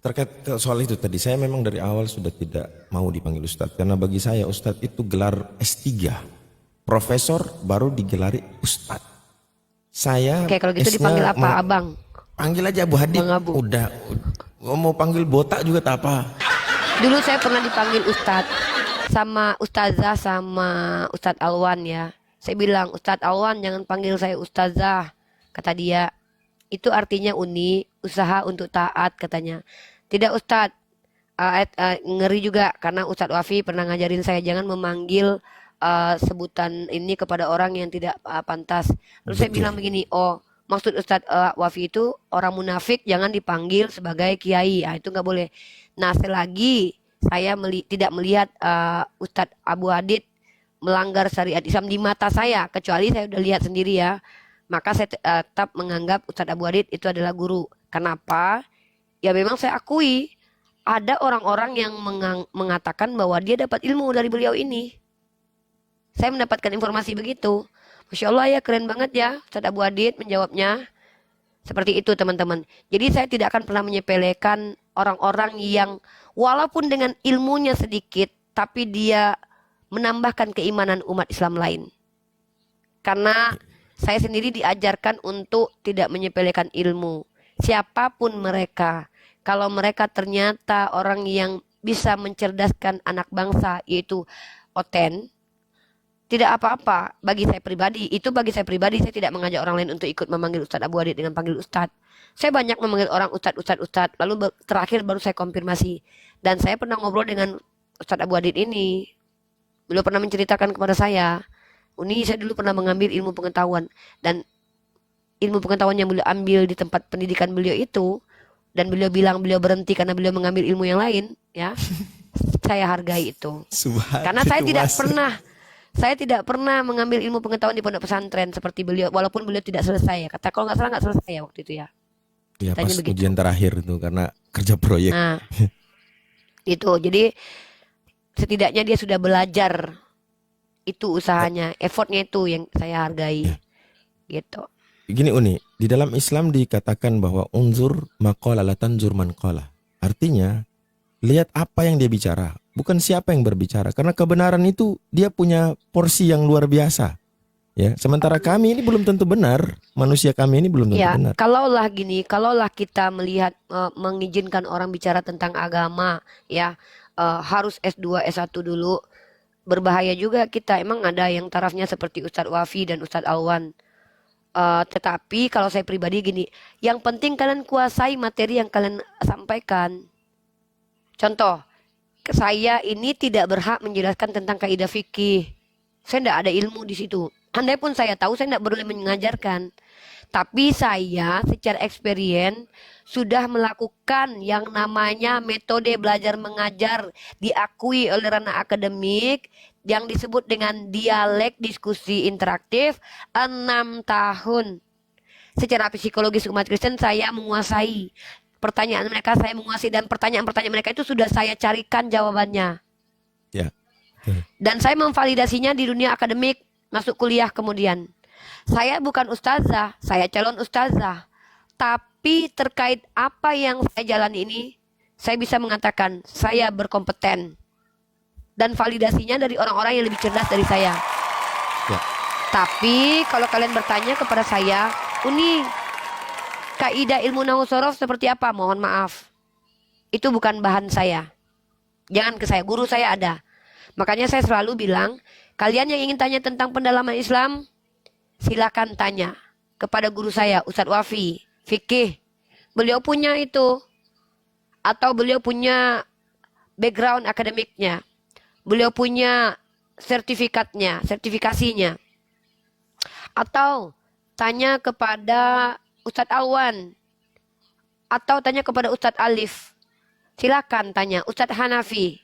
Terkait soal itu tadi, saya memang dari awal sudah tidak mau dipanggil Ustadz. Karena bagi saya Ustadz itu gelar S3. Profesor baru digelari Ustadz. Saya Oke, kalau gitu S-nya dipanggil apa, Abang? Panggil aja Abu Hadid. Bang Abu. Udah. Mau panggil botak juga tak apa. Dulu saya pernah dipanggil Ustadz sama Ustazah sama Ustadz Alwan ya. Saya bilang, Ustadz Alwan jangan panggil saya Ustazah. Kata dia, itu artinya Uni, usaha untuk taat katanya. Tidak Ustadz, ngeri juga karena Ustadz Wafi pernah ngajarin saya jangan memanggil sebutan ini kepada orang yang tidak pantas. Lalu saya bilang begini, oh maksud Ustadz Wafi itu orang munafik jangan dipanggil sebagai kiai, itu nggak boleh. Nah selagi saya tidak melihat Ustadz Abu Adid melanggar syariat Islam di mata saya, kecuali saya udah lihat sendiri ya, maka saya tetap menganggap Ustadz Abu Adid itu adalah guru. Kenapa? Ya memang saya akui ada orang-orang yang mengatakan bahwa dia dapat ilmu dari beliau ini. Saya mendapatkan informasi begitu. Masya Allah ya, keren banget ya Ustadz Abu Adid menjawabnya. Seperti itu teman-teman. Jadi saya tidak akan pernah menyepelekan orang-orang yang walaupun dengan ilmunya sedikit, tapi dia menambahkan keimanan umat Islam lain. Karena saya sendiri diajarkan untuk tidak menyepelekan ilmu. Siapapun mereka. Kalau mereka ternyata orang yang bisa mencerdaskan anak bangsa, yaitu Oten, tidak apa-apa bagi saya pribadi. Itu bagi saya pribadi, saya tidak mengajak orang lain untuk ikut memanggil Ustadz Abu Adid dengan panggil Ustadz. Saya banyak memanggil orang Ustadz. Lalu terakhir baru saya konfirmasi. Dan saya pernah ngobrol dengan Ustadz Abu Adid ini. Beliau pernah menceritakan kepada saya, Uni, saya dulu pernah mengambil ilmu pengetahuan. Dan ilmu pengetahuan yang beliau ambil di tempat pendidikan beliau itu, dan beliau bilang beliau berhenti karena beliau mengambil ilmu yang lain, ya. Saya hargai itu. Karena saya tidak pernah mengambil ilmu pengetahuan di pondok pesantren seperti beliau, walaupun beliau tidak selesai. Kata kalau nggak salah nggak selesai ya waktu itu ya. Ya pas begitu. ujian terakhir itu karena kerja proyek. Nah, itu jadi setidaknya dia sudah belajar, itu usahanya, effortnya itu yang saya hargai, gitu. Begini Uni, di dalam Islam dikatakan bahwa unzur maqala la tanzur man qala. Artinya lihat apa yang dia bicara, bukan siapa yang berbicara. Karena kebenaran itu dia punya porsi yang luar biasa. Ya, sementara kami ini belum tentu benar. Manusia kami ini belum tentu benar. Kalaulah kita melihat mengizinkan orang bicara tentang agama, ya harus S2, S1 dulu. Berbahaya juga kita. Emang ada yang tarafnya seperti Ustadz Wafi dan Ustadz Alwan. Tetapi kalau saya pribadi gini, yang penting kalian kuasai materi yang kalian sampaikan. Contoh, saya ini tidak berhak menjelaskan tentang kaidah fikih. Saya tidak ada ilmu di situ. Andai pun saya tahu, saya tidak boleh mengajarkan. Tapi saya secara experience sudah melakukan yang namanya metode belajar mengajar diakui oleh ranah akademik yang disebut dengan dialek diskusi interaktif 6 tahun. Secara psikologis umat Kristen saya menguasai. Pertanyaan mereka saya menguasai dan pertanyaan-pertanyaan mereka itu sudah saya carikan jawabannya. Ya. Dan saya memvalidasinya di dunia akademik, masuk kuliah kemudian. Saya bukan ustazah, saya calon ustazah. Tapi terkait apa yang saya jalani ini, saya bisa mengatakan saya berkompeten. Dan validasinya dari orang-orang yang lebih cerdas dari saya. Ya. Tapi kalau kalian bertanya kepada saya, Uni, kaidah ilmu nahwu sorof seperti apa? Mohon maaf. Itu bukan bahan saya. Jangan ke saya, guru saya ada. Makanya saya selalu bilang, kalian yang ingin tanya tentang pendalaman Islam, silakan tanya kepada guru saya, Ustadz Wafi, fikih. Beliau punya itu. Atau beliau punya background akademiknya. Beliau punya sertifikasinya. Atau tanya kepada Ustadz Alwan. Atau tanya kepada Ustadz Alif. Silakan tanya Ustadz Hanafi.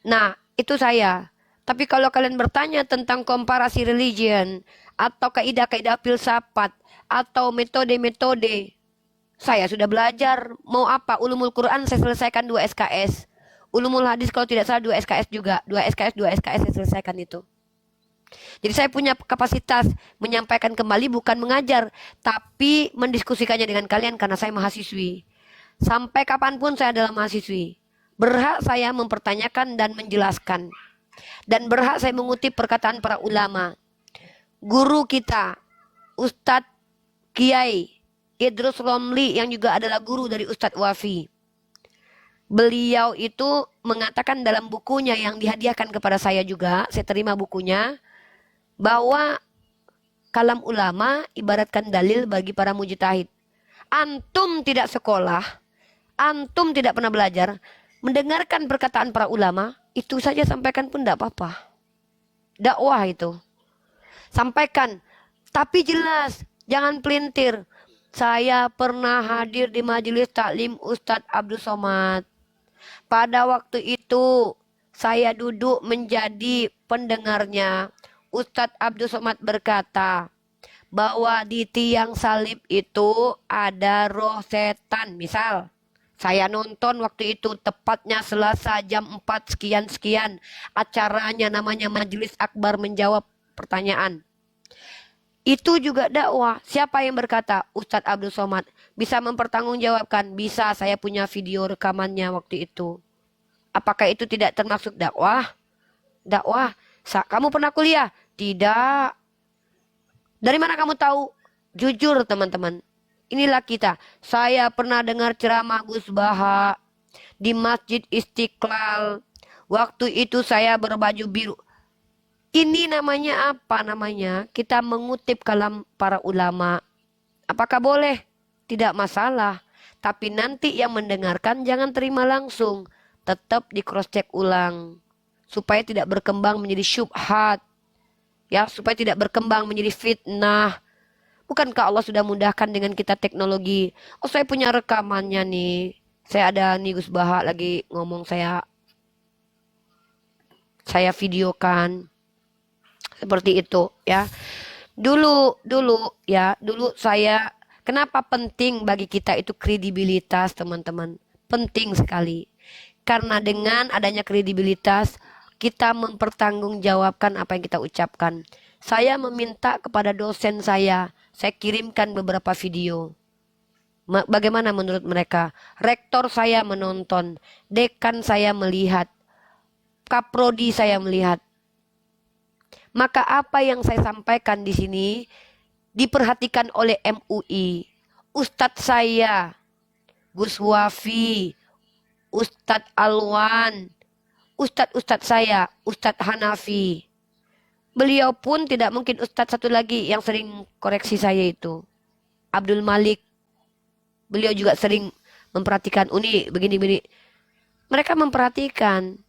Nah, itu saya. Tapi kalau kalian bertanya tentang komparasi religion atau kaidah-kaidah filsafat atau metode-metode, saya sudah belajar. Mau apa? Ulumul Quran saya selesaikan 2 SKS. Ulumul Hadis kalau tidak salah 2 SKS juga. 2 SKS saya selesaikan itu. Jadi saya punya kapasitas menyampaikan kembali, bukan mengajar, tapi mendiskusikannya dengan kalian karena saya mahasiswi. Sampai kapanpun saya adalah mahasiswi. Berhak saya mempertanyakan dan menjelaskan. Dan berhak saya mengutip perkataan para ulama. Guru kita, Ustadz Kiai Idrus Romli yang juga adalah guru dari Ustadz Wafi. Beliau itu mengatakan dalam bukunya yang dihadiahkan kepada saya juga, saya terima bukunya, bahwa kalam ulama ibaratkan dalil bagi para mujtahid. Antum tidak sekolah, antum tidak pernah belajar, mendengarkan perkataan para ulama, itu saja sampaikan pun tidak apa-apa. Dakwah itu. Sampaikan, tapi jelas, jangan pelintir. Saya pernah hadir di majelis taklim Ustadz Abdul Somad. Pada waktu itu, saya duduk menjadi pendengarnya. Ustadz Abdul Somad berkata bahwa di tiang salib itu ada roh setan. Misal, saya nonton waktu itu tepatnya Selasa jam 4 sekian-sekian. Acaranya namanya Majelis Akbar menjawab pertanyaan. Itu juga dakwah. Siapa yang berkata? Ustadz Abdul Somad. Bisa mempertanggungjawabkan? Bisa, saya punya video rekamannya waktu itu. Apakah itu tidak termasuk dakwah? Dakwah. Kamu pernah kuliah? Tidak. Dari mana kamu tahu? Jujur teman-teman. Inilah kita. Saya pernah dengar ceramah Gus Baha di Masjid Istiqlal. Waktu itu saya berbaju biru. Ini namanya apa namanya? Kita mengutip kalam para ulama. Apakah boleh? Tidak masalah. Tapi nanti yang mendengarkan jangan terima langsung. Tetap di cross check ulang. Supaya tidak berkembang menjadi syubhat. Ya, supaya tidak berkembang menjadi fitnah. Bukankah Allah sudah mudahkan dengan kita teknologi? Oh, saya punya rekamannya nih. Saya ada nih Gus Baha lagi ngomong, saya videokan. Seperti itu ya. Dulu saya, kenapa penting bagi kita itu kredibilitas teman-teman? Penting sekali. Karena dengan adanya kredibilitas kita mempertanggungjawabkan apa yang kita ucapkan. Saya meminta kepada dosen saya kirimkan beberapa video. Bagaimana menurut mereka? Rektor saya menonton, dekan saya melihat, kaprodi saya melihat. Maka apa yang saya sampaikan di sini diperhatikan oleh MUI. Ustadz saya, Gus Wafi, Ustadz Alwan, Ustadz saya, Ustadz Hanafi. Beliau pun tidak mungkin Ustadz satu lagi yang sering koreksi saya itu. Abdul Malik. Beliau juga sering memperhatikan Uni begini-begini. Mereka memperhatikan.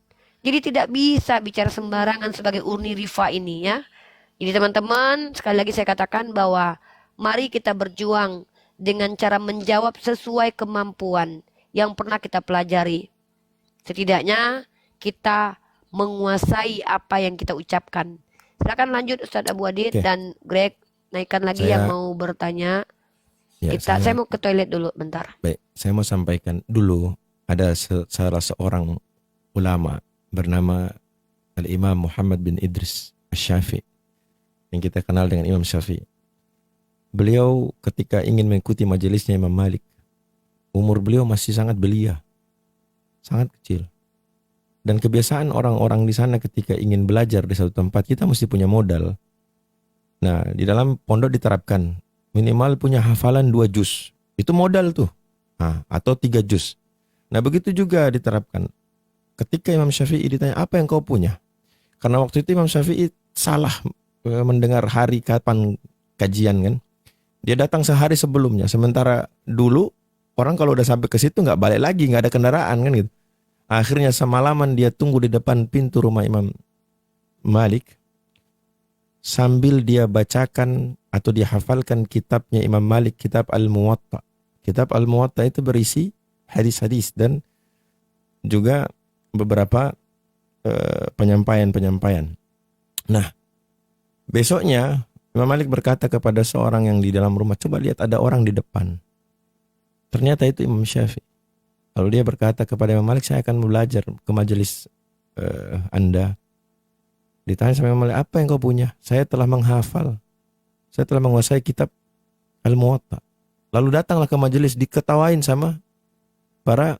Jadi tidak bisa bicara sembarangan sebagai Uni Rifa ini ya. Jadi teman-teman, sekali lagi saya katakan bahwa mari kita berjuang dengan cara menjawab sesuai kemampuan yang pernah kita pelajari. Setidaknya kita menguasai apa yang kita ucapkan. Silakan lanjut Ustadz Abu Adid dan Greg, naikkan lagi yang mau bertanya. Ya, saya mau ke toilet dulu bentar. Baik, saya mau sampaikan dulu ada salah seorang ulama bernama Al-Imam Muhammad bin Idris Asy-Syafi'i yang kita kenal dengan Imam Syafi'i. Beliau ketika ingin mengikuti majelisnya Imam Malik, umur beliau masih sangat belia, sangat kecil. Dan kebiasaan orang-orang di sana ketika ingin belajar di satu tempat, kita mesti punya modal. Nah, di dalam pondok diterapkan minimal punya hafalan 2 juz. Itu modal tuh. Atau 3 juz. Nah, begitu juga diterapkan. Ketika Imam Syafi'i ditanya, apa yang kau punya? Karena waktu itu Imam Syafi'i salah mendengar hari kapan kajian kan. Dia datang sehari sebelumnya. Sementara dulu orang kalau udah sampai ke situ nggak balik lagi, nggak ada kendaraan kan gitu. Akhirnya semalaman dia tunggu di depan pintu rumah Imam Malik sambil dia bacakan atau dia hafalkan kitabnya Imam Malik, kitab Al-Muwatta, Kitab Al-Muwatta itu berisi hadis-hadis dan juga beberapa penyampaian-penyampaian. Nah, besoknya Imam Malik berkata kepada seorang yang di dalam rumah, coba lihat ada orang di depan. Ternyata itu Imam Syafi'i. Lalu dia berkata kepada Imam Malik, saya akan belajar ke majelis Anda. Ditanya sama Imam Malik, apa yang kau punya? Saya telah menghafal. Saya telah menguasai kitab Al-Muwatta. Lalu datanglah ke majelis, diketawain sama para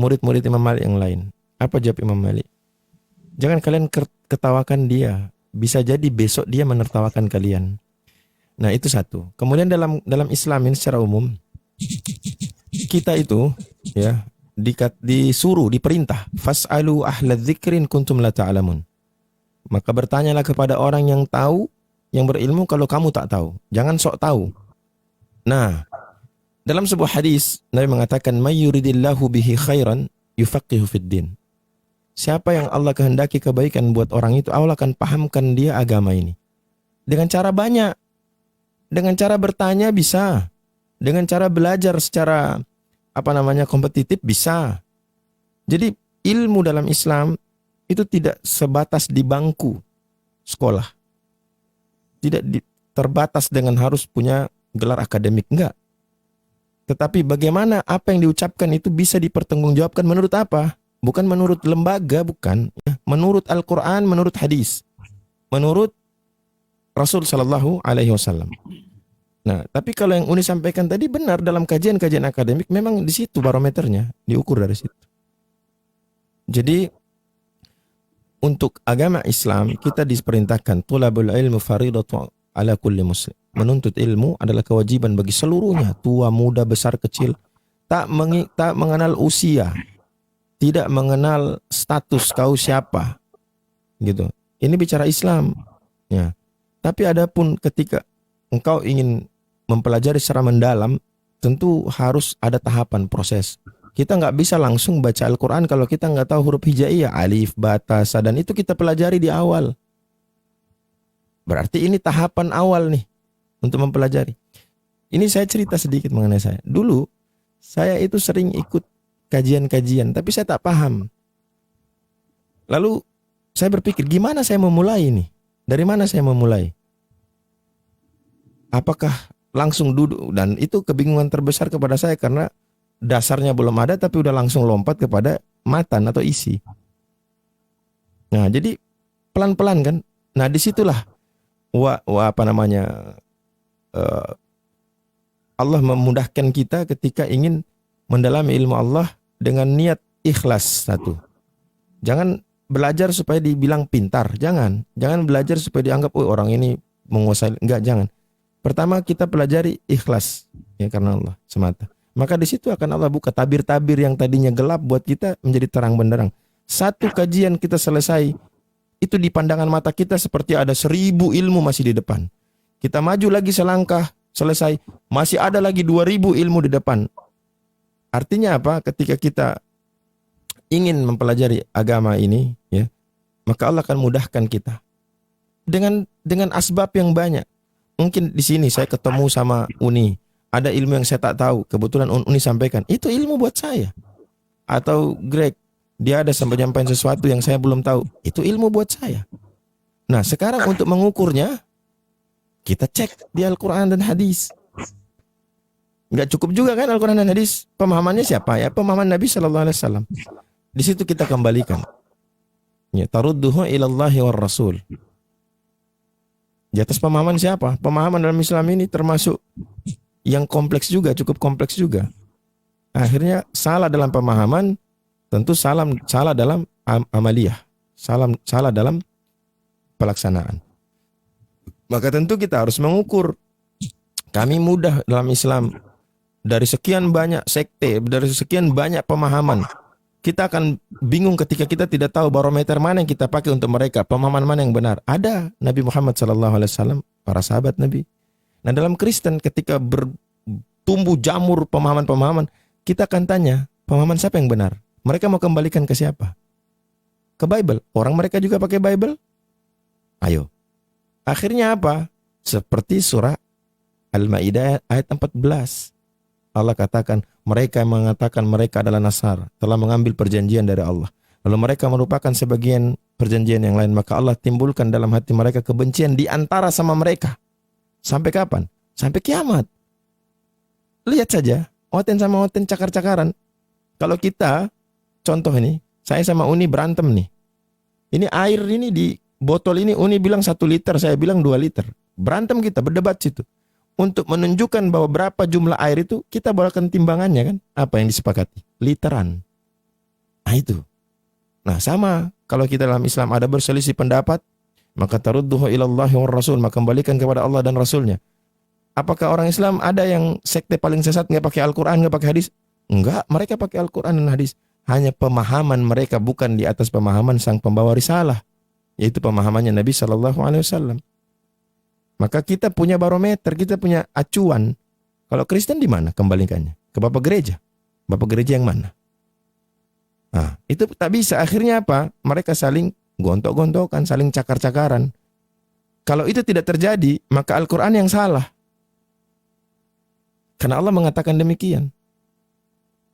murid-murid Imam Malik yang lain. Apa jawab Imam Malik? Jangan kalian ketawakan dia. Bisa jadi besok dia menertawakan kalian. Nah, itu satu. Kemudian dalam Islam ini secara umum, kita itu ya disuruh, diperintah, fas'alu ahla dzikrin kuntum la ta'lamun. Maka bertanyalah kepada orang yang tahu, yang berilmu kalau kamu tak tahu. Jangan sok tahu. Nah, dalam sebuah hadis Nabi mengatakan, may yuridillahu bihi khairan yufaqihu fid din. Siapa yang Allah kehendaki kebaikan buat orang itu, Allah akan pahamkan dia agama ini. Dengan cara banyak. Dengan cara bertanya bisa. Dengan cara belajar secara kompetitif bisa. Jadi ilmu dalam Islam itu tidak sebatas di bangku sekolah. Tidak terbatas dengan harus punya gelar akademik, enggak. Tetapi bagaimana apa yang diucapkan itu bisa dipertanggungjawabkan menurut apa? Bukan menurut lembaga, bukan. Menurut Al-Quran, menurut hadis. Menurut Rasul Sallallahu Alaihi Wasallam. Nah, tapi kalau yang Uni sampaikan tadi benar, dalam kajian-kajian akademik memang di situ barometernya, diukur dari situ. Jadi untuk agama Islam kita diperintahkan tulabul ilmu faridatu ala kulli muslim. Menuntut ilmu adalah kewajiban bagi seluruhnya, tua, muda, besar, kecil, tak mengenal usia, tidak mengenal status kau siapa, gitu. Ini bicara Islam, ya. Tapi adapun ketika engkau ingin mempelajari secara mendalam, tentu harus ada tahapan proses. Kita nggak bisa langsung baca Al-Quran kalau kita nggak tahu huruf hijaiyah, alif, ba, ta, sa, dan itu kita pelajari di awal. Berarti ini tahapan awal nih untuk mempelajari. Ini saya cerita sedikit mengenai saya. Dulu saya itu sering ikut kajian-kajian, tapi saya tak paham. Lalu saya berpikir, gimana saya memulai ini? Dari mana saya memulai? Apakah langsung duduk? Dan itu kebingungan terbesar kepada saya karena dasarnya belum ada, tapi udah langsung lompat kepada matan atau isi. Nah, jadi pelan-pelan kan. Nah, disitulah Allah memudahkan kita ketika ingin mendalami ilmu Allah dengan niat ikhlas satu. Jangan belajar supaya dibilang pintar, jangan belajar supaya dianggap orang ini menguasai, enggak, jangan. Pertama kita pelajari ikhlas ya karena Allah semata. Maka di situ akan Allah buka tabir-tabir yang tadinya gelap buat kita menjadi terang benderang. Satu kajian kita selesai, itu di pandangan mata kita seperti ada 1000 ilmu masih di depan. Kita maju lagi selangkah, selesai, masih ada lagi 2000 ilmu di depan. Artinya apa? Ketika kita ingin mempelajari agama ini, ya, maka Allah akan mudahkan kita dengan asbab yang banyak. Mungkin di sini saya ketemu sama Uni, ada ilmu yang saya tak tahu, kebetulan Uni sampaikan, itu ilmu buat saya. Atau Greg, dia ada menyampaikan sesuatu yang saya belum tahu, itu ilmu buat saya. Nah, sekarang untuk mengukurnya, kita cek di Al-Quran dan hadis. Nggak cukup juga kan Al-Quran dan hadis, pemahamannya siapa? Ya pemahaman Nabi SAW. Di situ kita kembalikan. Ya, tarudduhu ilallahi war rasul. Di atas pemahaman siapa? Pemahaman dalam Islam ini termasuk yang kompleks juga, cukup kompleks juga. Akhirnya salah dalam pemahaman, tentu salah dalam amaliyah, salah dalam pelaksanaan. Maka tentu kita harus mengukur. Kami mudah dalam Islam, dari sekian banyak sekte, dari sekian banyak pemahaman, kita akan bingung ketika kita tidak tahu barometer mana yang kita pakai untuk mereka, pemahaman mana yang benar. Ada Nabi Muhammad SAW, para sahabat Nabi. Nah, dalam Kristen ketika bertumbuh jamur pemahaman-pemahaman, kita akan tanya, pemahaman siapa yang benar? Mereka mau kembalikan ke siapa? Ke Bible. Orang mereka juga pakai Bible? Ayo. Akhirnya apa? Seperti surah Al-Maidah ayat 14. Allah katakan mereka yang mengatakan mereka adalah Nasara telah mengambil perjanjian dari Allah. Lalu mereka merupakan sebagian perjanjian yang lain, maka Allah timbulkan dalam hati mereka kebencian di antara sama mereka. Sampai kapan? Sampai kiamat. Lihat saja, Oten sama Oten cakar-cakaran. Kalau kita, contoh ini, saya sama Uni berantem nih. Ini air ini di botol ini Uni bilang 1 liter, saya bilang 2 liter. Berantem kita, berdebat situ. Untuk menunjukkan bahwa berapa jumlah air itu, kita bawakan timbangannya kan. Apa yang disepakati? Literan. Nah itu. Nah sama, kalau kita dalam Islam ada berselisih pendapat, maka tarudduhu ilallahi wa rasul, maka kembalikan kepada Allah dan Rasulnya. Apakah orang Islam ada yang sekte paling sesat nggak pakai Al-Quran, nggak pakai hadis? Enggak, mereka pakai Al-Quran dan hadis. Hanya pemahaman mereka bukan di atas pemahaman sang pembawa risalah, yaitu pemahamannya Nabi SAW. Maka kita punya barometer, kita punya acuan. Kalau Kristen di mana kembalikannya? Ke Bapak Gereja. Bapak Gereja yang mana? Nah, itu tak bisa. Akhirnya apa? Mereka saling gontok-gontokan, saling cakar-cakaran. Kalau itu tidak terjadi, maka Al-Quran yang salah. Karena Allah mengatakan demikian.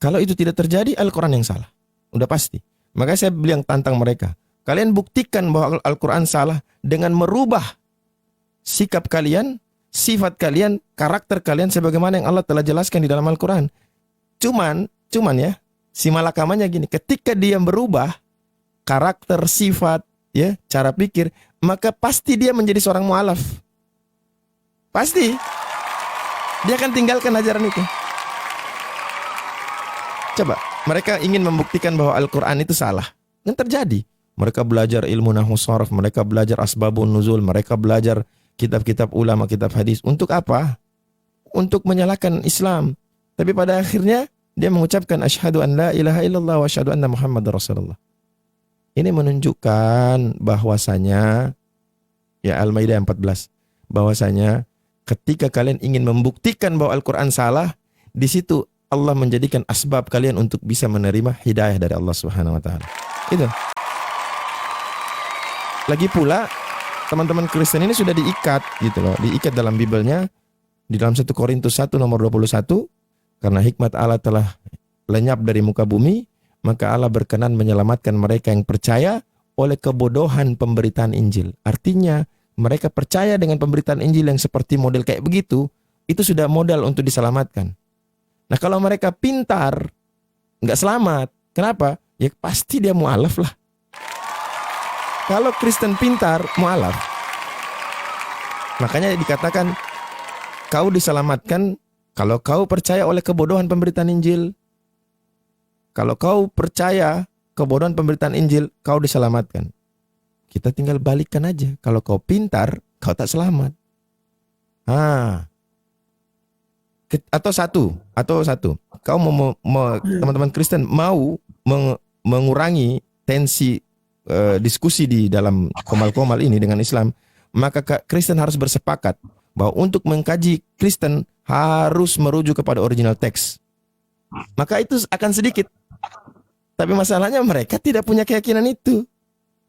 Kalau itu tidak terjadi, Al-Quran yang salah. Udah pasti. Maka saya bilang tantang mereka. Kalian buktikan bahwa Al-Quran salah dengan merubah sikap kalian, sifat kalian, karakter kalian sebagaimana yang Allah telah jelaskan di dalam Al-Quran. Cuman ya, si malakamanya gini, ketika dia berubah karakter, sifat, ya, cara pikir, maka pasti dia menjadi seorang mu'alaf. Pasti. Dia akan tinggalkan ajaran itu. Coba, mereka ingin membuktikan bahwa Al-Quran itu salah. Yang terjadi. Mereka belajar ilmu nahwu sharaf, mereka belajar asbabun nuzul, mereka belajar kitab-kitab ulama, kitab hadis. Untuk apa? Untuk menyalahkan Islam. Tapi pada akhirnya dia mengucapkan asyhadu an la ilaha illallah wa asyhadu anna Muhammadar Rasulullah. Ini menunjukkan bahwasanya ya Al-Maidah 14, bahwasanya ketika kalian ingin membuktikan bahwa Al-Quran salah, di situ Allah menjadikan asbab kalian untuk bisa menerima hidayah dari Allah Subhanahu wa taala. Itu. Lagi pula teman-teman Kristen ini sudah diikat gitu loh, diikat dalam Bibelnya di dalam 1 Korintus 1 nomor 21, karena hikmat Allah telah lenyap dari muka bumi, maka Allah berkenan menyelamatkan mereka yang percaya oleh kebodohan pemberitaan Injil. Artinya mereka percaya dengan pemberitaan Injil yang seperti model kayak begitu, itu sudah modal untuk diselamatkan. Nah kalau mereka pintar, nggak selamat. Kenapa? Ya pasti dia mu'alaf lah. Kalau Kristen pintar, mu'alaf. Makanya dikatakan, kau diselamatkan kalau kau percaya oleh kebodohan pemberitaan Injil. Kalau kau percaya kebodohan pemberitaan Injil, kau diselamatkan. Kita tinggal balikkan aja. Kalau kau pintar, kau tak selamat. Atau satu. Kau teman-teman Kristen mau mengurangi tensi diskusi di dalam komal-komal ini dengan Islam, maka Kristen harus bersepakat bahwa untuk mengkaji Kristen harus merujuk kepada original teks. Maka itu akan sedikit. Tapi masalahnya mereka tidak punya keyakinan itu.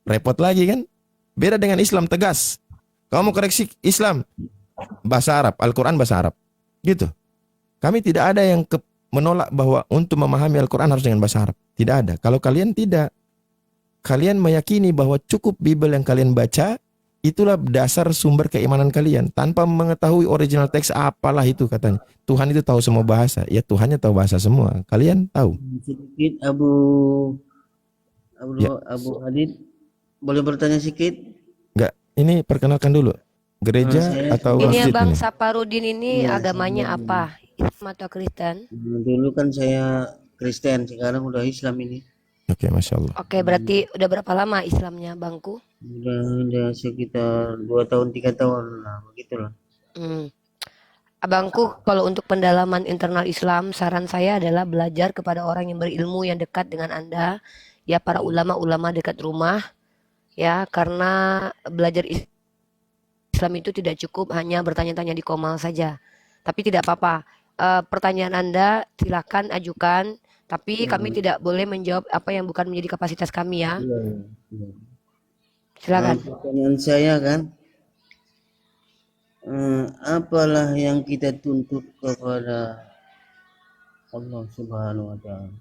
Repot lagi kan? Beda dengan Islam tegas. Kamu mau koreksi Islam bahasa Arab, Al-Quran bahasa Arab. Gitu. Kami tidak ada yang menolak bahwa untuk memahami Al-Quran harus dengan bahasa Arab. Tidak ada. Kalau kalian tidak, kalian meyakini bahwa cukup Bible yang kalian baca, itulah dasar sumber keimanan kalian. Tanpa mengetahui original teks apalah itu katanya. Tuhan itu tahu semua bahasa. Ya Tuhannya tahu bahasa semua. Kalian tahu. Sedikit Ya. Abu Hadid, boleh bertanya sedikit? Enggak, ini perkenalkan dulu. Gereja Saya- atau Ini masjid Abang ini? Saparudin ini Iya, agamanya saya- apa? Islam atau Kristen? Dulu kan saya Kristen, sekarang udah Islam ini. Oke, Masya Allah. Oke, berarti udah berapa lama Islamnya, Bangku? Udah sekitar 2 tahun 3 tahun lah, begitulah. Abangku, kalau untuk pendalaman internal Islam, saran saya adalah belajar kepada orang yang berilmu yang dekat dengan Anda, ya para ulama-ulama dekat rumah, ya karena belajar Islam itu tidak cukup hanya bertanya-tanya di Komal saja. Tapi tidak apa-apa. Pertanyaan Anda silakan ajukan, tapi kami tidak boleh menjawab apa yang bukan menjadi kapasitas kami ya. Iya. Silakan. Pertanyaan saya kan, apalah yang kita tuntut kepada Allah Subhanahu wa taala.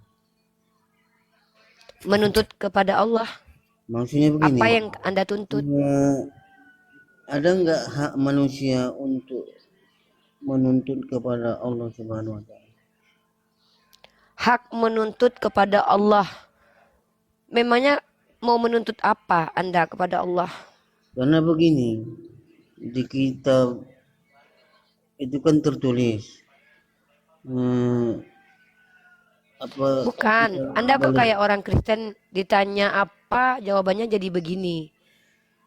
Menuntut kepada Allah. Maksudnya begini. Apa yang Anda tuntut? Ada enggak hak manusia untuk menuntut kepada Allah Subhanahu wa taala? Hak menuntut kepada Allah. Memangnya mau menuntut apa Anda kepada Allah? Karena begini, di kitab itu kan tertulis apa Bukan. Anda kok kayak orang Kristen ditanya apa, jawabannya jadi begini.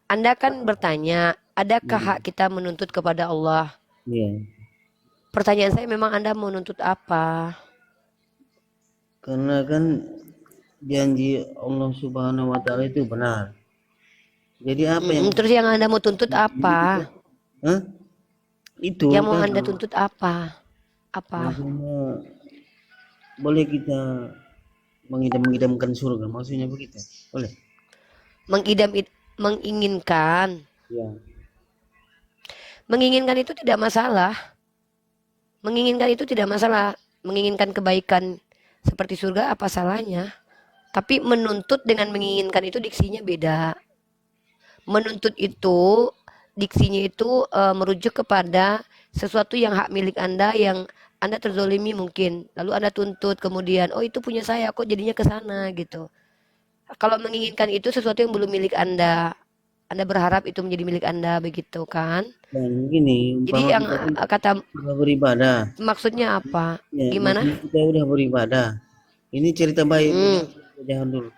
Anda kan bertanya, adakah hak kita menuntut kepada Allah? ya, Pertanyaan saya memang Anda mau menuntut apa? karena kan janji Allah Subhanahu wa taala itu benar. Jadi apa yang Terus yang Anda mau tuntut apa? Hah? Itu Yang mau tadi. Anda tuntut apa? Apa? Maksudnya boleh kita mengidam-idamkan surga, maksudnya begitu. Boleh? Menginginkan. Ya. Menginginkan itu tidak masalah. Menginginkan itu tidak masalah. Menginginkan kebaikan seperti surga apa salahnya? Tapi menuntut dengan menginginkan itu diksinya beda. Menuntut itu diksinya itu merujuk kepada sesuatu yang hak milik Anda yang Anda terzolimi mungkin. Lalu Anda tuntut kemudian, oh itu punya saya kok jadinya ke sana gitu. Kalau menginginkan itu sesuatu yang belum milik Anda. Anda berharap itu menjadi milik Anda begitu kan? Dan gini, Jadi umpama yang kita kan kata sudah beribadah. maksudnya apa? Ya, Gimana? maksudnya kita udah beribadah. Ini cerita baik. Hmm. Jangan dulu.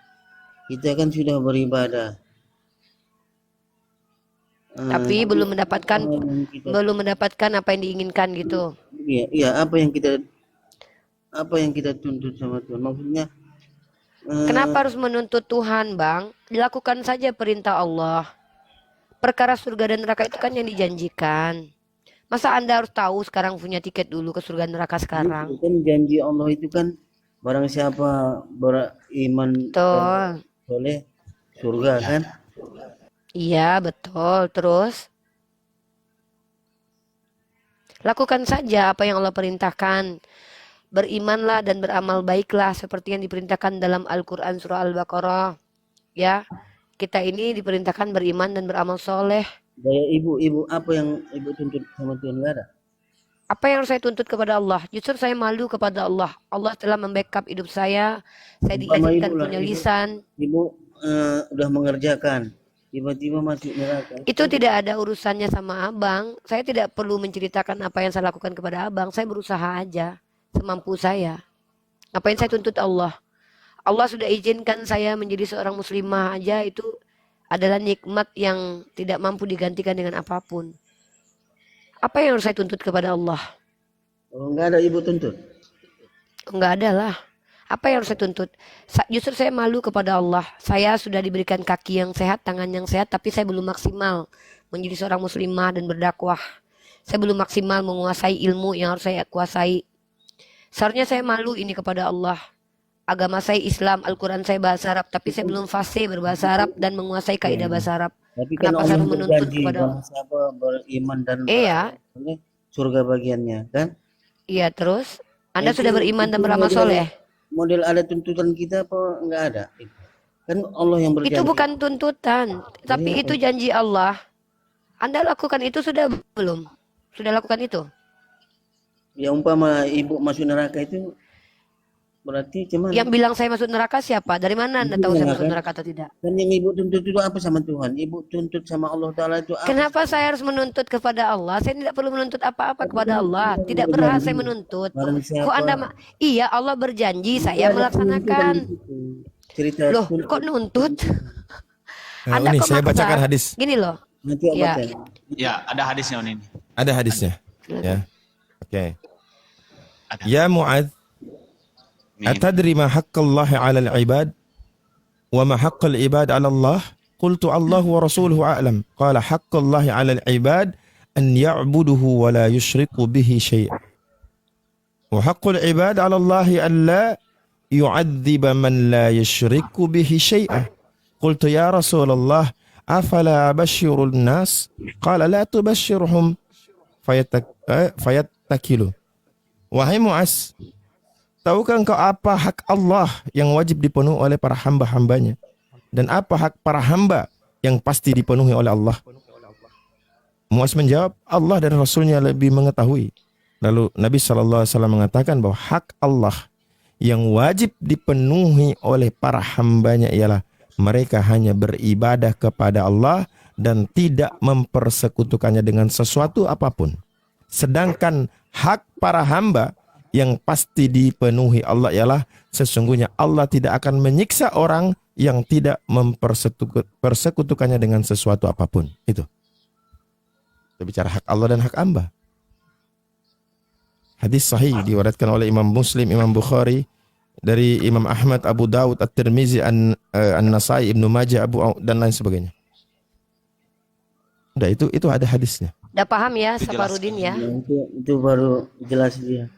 Kita kan sudah beribadah. Tapi belum mendapatkan Kita, belum mendapatkan apa yang diinginkan gitu. iya, apa yang kita tuntut sama Tuhan. Maksudnya Kenapa harus menuntut Tuhan, Bang? Dilakukan saja perintah Allah. Perkara surga dan neraka itu kan yang dijanjikan. Masa Anda harus tahu sekarang punya tiket dulu ke surga dan neraka sekarang? itu kan janji Allah itu kan barang siapa beriman Betul. oleh surga kan. Iya, betul. Terus lakukan saja apa yang Allah perintahkan. Berimanlah dan beramal baiklah seperti yang diperintahkan dalam Al-Quran surah Al-Baqarah. Ya, kita ini diperintahkan beriman dan beramal soleh. Gaya ibu apa yang ibu tuntut sama Tuhan nggak ada? Apa yang harus saya tuntut kepada Allah? Justru saya malu kepada Allah. Allah telah membackup hidup saya. Saya Umpama diizinkan ibu lah, punya lisan. Ibu udah mengerjakan, tiba-tiba masuk neraka. Itu tidak ada urusannya sama abang. Saya tidak perlu menceritakan apa yang saya lakukan kepada abang. Saya berusaha aja semampu saya. Apa yang saya tuntut Allah? Allah sudah izinkan saya menjadi seorang muslimah aja, itu adalah nikmat yang tidak mampu digantikan dengan apapun. Apa yang harus saya tuntut kepada Allah? Oh, nggak ada ibu tuntut. Enggak ada lah. Apa yang harus saya tuntut? Justru saya malu kepada Allah. Saya sudah diberikan kaki yang sehat, tangan yang sehat, tapi saya belum maksimal menjadi seorang muslimah dan berdakwah. Saya belum maksimal menguasai ilmu yang harus saya kuasai. Seharusnya saya malu ini kepada Allah. Agama saya Islam, Al-Quran saya bahasa Arab, tapi saya belum fasih berbahasa Arab dan menguasai kaidah bahasa Arab. Tapi kan Kenapa Allah saya harus menuntut berjanji kepada barang siapa beriman dan Iya, beramal, surga bagiannya kan. iya terus. Anda Itu- sudah beriman dan itu beramal soleh. Model ada tuntutan kita apa nggak ada? Kan Allah yang berjanji. Itu bukan tuntutan, tapi itu janji Allah. Anda lakukan itu sudah belum? Sudah lakukan itu? Ya umpama ibu masuk neraka itu berarti cuman Yang bilang saya masuk neraka siapa? Dari mana Anda tahu saya masuk neraka atau tidak? kan yang ibu tuntut itu apa sama Tuhan? Ibu tuntut sama Allah Taala itu apa? Kenapa saya harus menuntut kepada Allah? Saya tidak perlu menuntut apa-apa kepada Allah. Tidak berhak saya menuntut. Barang siapa- Kok Anda iya, Allah berjanji saya melaksanakan. Cerita Loh, kok nuntut? Nah, Anda ini kok saya maksa? bacakan hadis. Gini loh. nanti Ya. baca. Ya, ada hadisnya ini. Ada hadisnya. Ya. Oke. Ada. Ya Mu'adz, Ini. atadri ma haqqallahi 'alal 'ibad wa ma haqqal 'ibad 'ala Allah? Qultu Allah wa rasuluhu a'lam. Qala haqqallahi 'alal 'ibad an ya'buduhu wa la yushriku bihi syai'an. Wa haqqul 'ibad 'ala Allah an la yu'adziba man la yushriku bihi syai'an. Qultu ya Rasulullah afala abashirun nas? Qala la tubashirhum fayattakilu. Wahai Mu'az, tahukah engkau apa hak Allah yang wajib dipenuhi oleh para hamba-hambanya? Dan apa hak para hamba yang pasti dipenuhi oleh Allah? Muaz menjawab, Allah dan Rasulnya lebih mengetahui. Lalu Nabi SAW mengatakan bahwa hak Allah yang wajib dipenuhi oleh para hambanya ialah mereka hanya beribadah kepada Allah dan tidak mempersekutukannya dengan sesuatu apapun. Sedangkan hak para hamba yang pasti dipenuhi Allah ialah sesungguhnya Allah tidak akan menyiksa orang yang tidak mempersekutukannya dengan sesuatu apapun. Itu. Kita bicara hak Allah dan hak hamba. Hadis sahih diriwayatkan oleh Imam Muslim, Imam Bukhari, dari Imam Ahmad, Abu Dawud, At-Tirmizi, An-Nasai, Ibnu Majah, dan lain sebagainya. Udah, itu ada hadisnya. Udah paham ya Saparudin ya? Nah, itu baru jelas dia.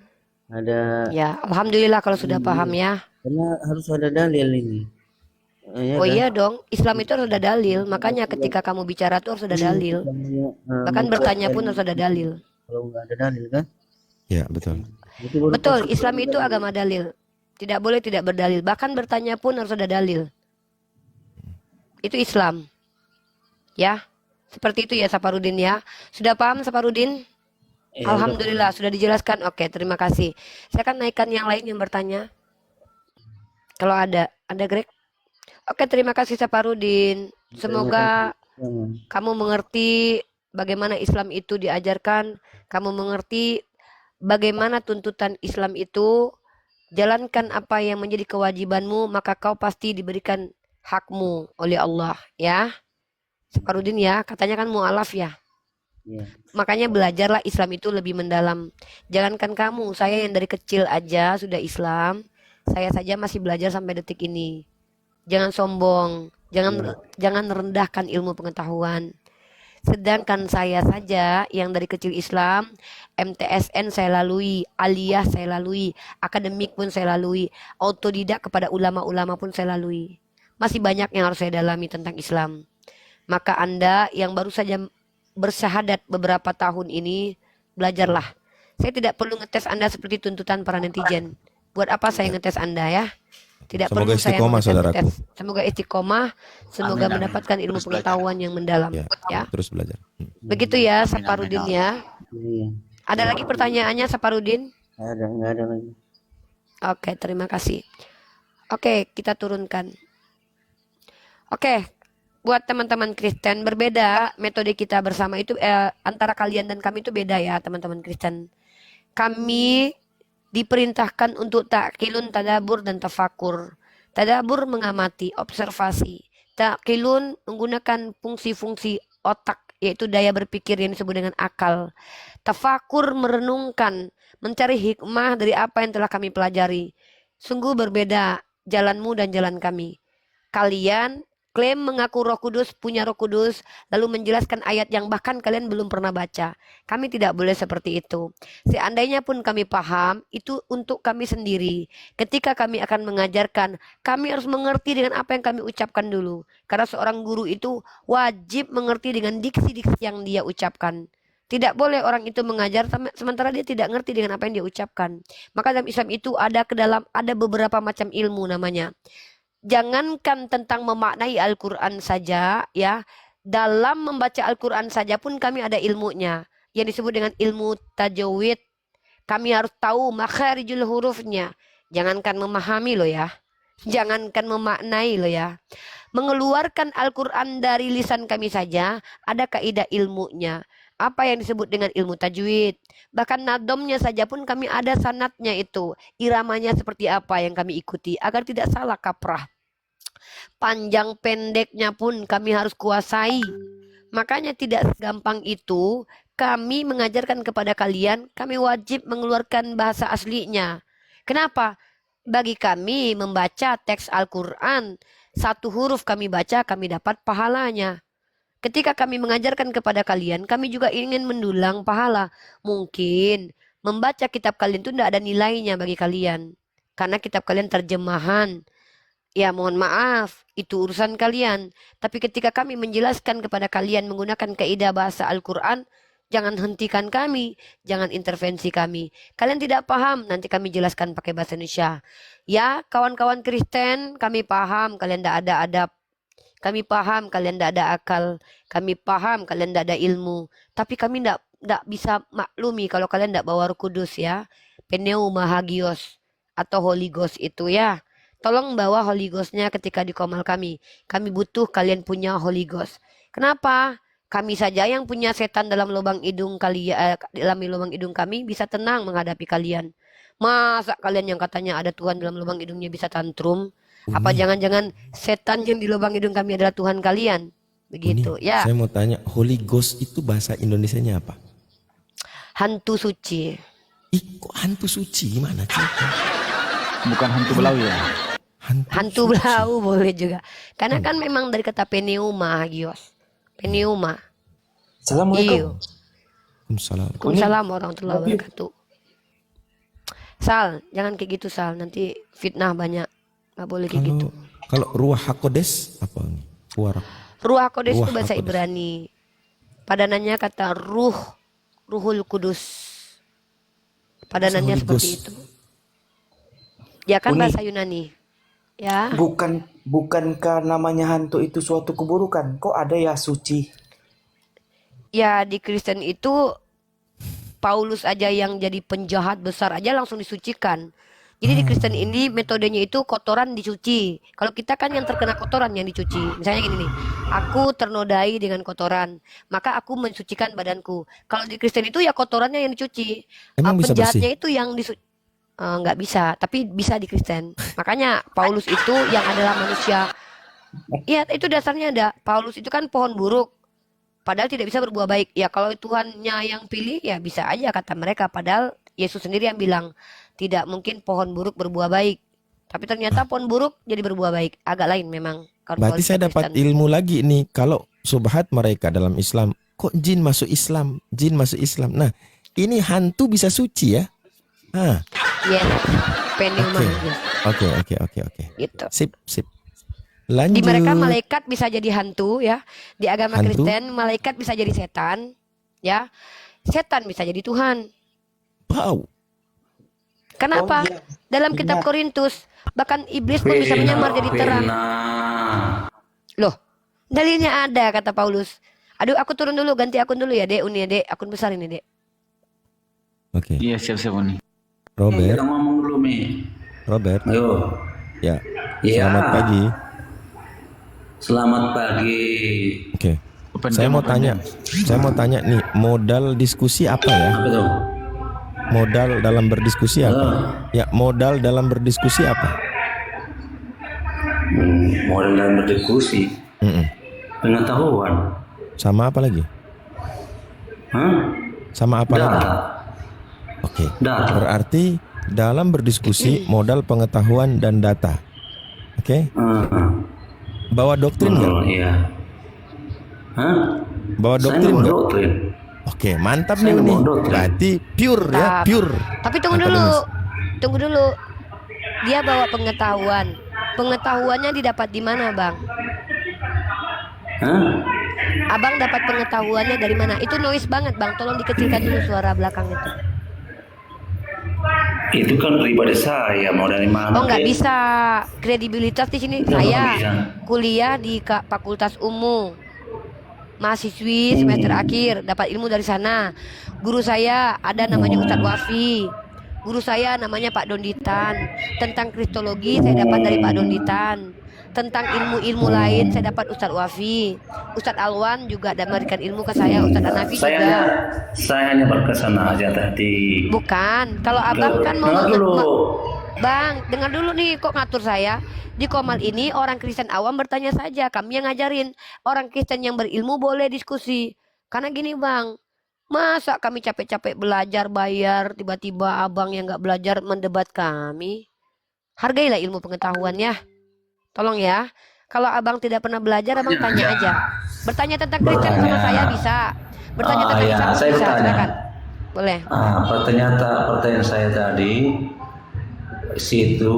Ada Ya, alhamdulillah kalau sudah paham ya. karena harus ada dalil ini. Ya Oh kan? iya dong, Islam itu harus ada dalil. Makanya ketika kamu bicara tuh harus ada dalil. Bahkan bertanya pun harus ada dalil. Kalau nggak ada dalil kan? Ya, betul. Itu baru Betul, Islam itu agama dalil. Tidak boleh tidak berdalil. Bahkan bertanya pun harus ada dalil. Itu Islam. Ya, seperti itu ya Saparudin ya. Sudah paham Saparudin? Alhamdulillah sudah dijelaskan. Oke, terima kasih. Saya akan naikkan yang lain yang bertanya. Kalau ada Greg? Oke, terima kasih Saparudin. Semoga kamu mengerti bagaimana Islam itu diajarkan. Kamu mengerti bagaimana tuntutan Islam itu. Jalankan apa yang menjadi kewajibanmu, maka kau pasti diberikan hakmu oleh Allah. Ya, Saparudin ya, katanya kan mu'alaf ya. Ya. Makanya belajarlah Islam itu lebih mendalam. Jangankan kamu, saya yang dari kecil aja sudah Islam. Saya saja masih belajar sampai detik ini. Jangan sombong, jangan merendahkan ilmu pengetahuan. Sedangkan saya saja yang dari kecil Islam, MTSN saya lalui, aliyah saya lalui, akademik pun saya lalui, autodidak kepada ulama-ulama pun saya lalui. Masih banyak yang harus saya dalami tentang Islam. Maka Anda yang baru saja bersyahadat beberapa tahun ini, belajarlah. Saya tidak perlu ngetes Anda seperti tuntutan para netizen. Buat apa saya ngetes Anda ya? Tidak Semoga perlu saya istiqomah, memberikan saudaraku. tes. Semoga istiqomah, semoga Amin, amin. mendapatkan ilmu Terus pengetahuan yang mendalam. Ya, terus belajar. Begitu ya Saparudin ya. Iya. Ada lagi pertanyaannya Saparudin? Nggak ada lagi. Oke, terima kasih. Oke, kita turunkan. Oke, buat teman-teman Kristen berbeda metode kita bersama itu antara kalian dan kami itu beda ya teman-teman Kristen. Kami diperintahkan untuk takkilun, tadabur, dan tafakur. Tadabur mengamati, observasi. Takkilun menggunakan fungsi-fungsi otak, yaitu daya berpikir yang disebut dengan akal. Tafakur merenungkan, mencari hikmah dari apa yang telah kami pelajari. Sungguh berbeda jalanmu dan jalan kami. Kalian klaim mengaku Roh Kudus, punya Roh Kudus, lalu menjelaskan ayat yang bahkan kalian belum pernah baca. Kami tidak boleh seperti itu. Seandainya pun kami paham, itu untuk kami sendiri. Ketika kami akan mengajarkan, kami harus mengerti dengan apa yang kami ucapkan dulu. Karena seorang guru itu wajib mengerti dengan diksi-diksi yang dia ucapkan. Tidak boleh orang itu mengajar sementara dia tidak ngerti dengan apa yang dia ucapkan. Maka dalam Islam itu ada beberapa macam ilmu namanya. Jangankan tentang memaknai Al-Quran saja ya, dalam membaca Al-Quran saja pun kami ada ilmunya yang disebut dengan ilmu tajwid. Kami harus tahu makharijul hurufnya. Jangankan memahami loh ya, jangankan memaknai loh ya. Mengeluarkan Al-Quran dari lisan kami saja ada kaidah ilmunya. Apa yang disebut dengan ilmu tajwid. Bahkan nadomnya saja pun kami ada sanatnya itu. Iramanya seperti apa yang kami ikuti agar tidak salah kaprah. Panjang pendeknya pun kami harus kuasai. Makanya tidak segampang itu kami mengajarkan kepada kalian. Kami wajib mengeluarkan bahasa aslinya. Kenapa? Bagi kami membaca teks Al-Quran, satu huruf kami baca kami dapat pahalanya. Ketika kami mengajarkan kepada kalian, kami juga ingin mendulang pahala. Mungkin membaca kitab kalian itu tidak ada nilainya bagi kalian. Karena kitab kalian terjemahan. Ya mohon maaf, itu urusan kalian. Tapi ketika kami menjelaskan kepada kalian menggunakan kaidah bahasa Al-Quran, Jangan hentikan kami, jangan intervensi kami. Kalian tidak paham, nanti kami jelaskan pakai bahasa Indonesia. Ya, kawan-kawan Kristen, kami paham kalian tidak ada adab. Kami paham kalian tidak ada akal. Kami paham kalian tidak ada ilmu. Tapi kami tidak bisa maklumi kalau kalian tidak bawa Roh Kudus ya. Pneumahagios atau Holy Ghost itu ya. Tolong bawa Holy Ghost-nya ketika di komal kami. Kami butuh kalian punya Holy Ghost. Kenapa? Kami saja yang punya setan dalam lubang hidung dalam lubang hidung kami bisa tenang menghadapi kalian. Masa kalian yang katanya ada Tuhan dalam lubang hidungnya bisa tantrum? Apa jangan-jangan setan yang di lubang hidung kami adalah Tuhan kalian? Begitu ya. Saya mau tanya, Holy Ghost itu bahasa Indonesianya apa? Hantu suci. Ih, kok hantu suci gimana sih? Bukan hantu belau ya? Hantu belau boleh juga. Karena kan memang dari kata pneumahagios. Pneuma. Assalamualaikum. Waalaikumsalam warahmatullahi wabarakatuh. Sal, jangan kayak gitu Sal. Nanti fitnah banyak. Gak boleh kayak gitu. Kalau Ruach HaKodes apa nih? Ruach HaKodes itu bahasa Ibrani. Padanannya kata Ruhul Kudus. Padanannya seperti itu. Ya kan bahasa Yunani. Ya. Bukankah namanya hantu itu suatu keburukan? Kok ada ya suci? Ya di Kristen itu Paulus aja yang jadi penjahat besar aja langsung disucikan. Jadi di Kristen ini metodenya itu kotoran dicuci. Kalau kita kan yang terkena kotoran yang dicuci. Misalnya gini nih, aku ternodai dengan kotoran, maka aku mensucikan badanku. Kalau di Kristen itu ya kotorannya yang dicuci. Emang bisa penjahatnya bersih? itu yang disuci. Nggak bisa, tapi bisa di Kristen. Makanya Paulus itu yang adalah manusia. Iya, itu dasarnya ada. Paulus itu kan pohon buruk. Padahal tidak bisa berbuah baik. Ya kalau Tuhannya yang pilih ya bisa aja kata mereka. Padahal Yesus sendiri yang bilang tidak mungkin pohon buruk berbuah baik. Tapi ternyata pohon buruk jadi berbuah baik. Agak lain memang. Berarti saya dapat ilmu lagi nih. Kalau subhat mereka dalam Islam, kok jin masuk Islam? Jin masuk Islam. Nah, ini hantu bisa suci ya? Yes. Pneuma. Oke. Gitu. Sip. Lanjut. Di mereka malaikat bisa jadi hantu ya. Di agama Hantu? Kristen malaikat bisa jadi setan ya. Setan bisa jadi Tuhan. Wow. Kenapa? Dalam kitab Korintus bahkan iblis pun bisa menyamar jadi terang. Loh, dalilnya ada kata Paulus. Aduh, aku turun dulu, ganti akun dulu ya, Dek. Uni ya, Dek. Akun besar ini, Dek. Oke. Iya, siap-siap nih. Robert. Kita ngomong dulu, Mi. Robert. Ayo. Ya. Iya. Selamat pagi. Selamat pagi. Oke. Saya mau tanya nih, modal diskusi apa ya? Apa tuh? Modal dalam berdiskusi apa? Ya, modal dalam berdiskusi apa? Modal dalam berdiskusi. Pengetahuan. Sama apa lagi? Sama apa lagi? Oke. Berarti dalam berdiskusi modal pengetahuan dan data. Oke? Bawa doktrin nggak? Iya. Bawa doktrin nggak? Oke, mantap nih Uni. Berarti pure ya, pure. Tapi tunggu dulu. Dia bawa pengetahuan. Pengetahuannya didapat di mana, Bang? Abang dapat pengetahuannya dari mana? Itu noise banget, Bang. Tolong dikecilkan dulu suara belakang itu. Itu kan pribadi saya, mau dari mana? Oh, nggak bisa. Kredibilitas di sini. Saya kuliah di Fakultas Umum. Mahasiswi semester akhir, dapat ilmu dari sana. Guru saya ada namanya Ustadz Wafi. Guru saya namanya Pak Donditan. Tentang kristologi saya dapat dari Pak Donditan. Tentang ilmu-ilmu lain saya dapat Ustadz Wafi. Ustadz Alwan juga memberikan ilmu ke saya. Ustadz Anafi juga. Saya hanya berkesan aja tadi. Bukan. Kalau abang kan mau Bang, dengar dulu nih, kok ngatur saya. Di Komal ini orang Kristen awam bertanya saja, kami yang ngajarin. Orang Kristen yang berilmu boleh diskusi. Karena gini Bang, masa kami capek-capek belajar bayar, tiba-tiba abang yang gak belajar mendebat kami. Hargailah ilmu pengetahuan ya. Tolong ya. Kalau abang tidak pernah belajar, abang tanya aja. Bertanya tentang Kristen sama saya bisa. Bertanya tentang Islam saya bisa. bertanya. Silakan. Boleh. Pertanyaan saya tadi, situ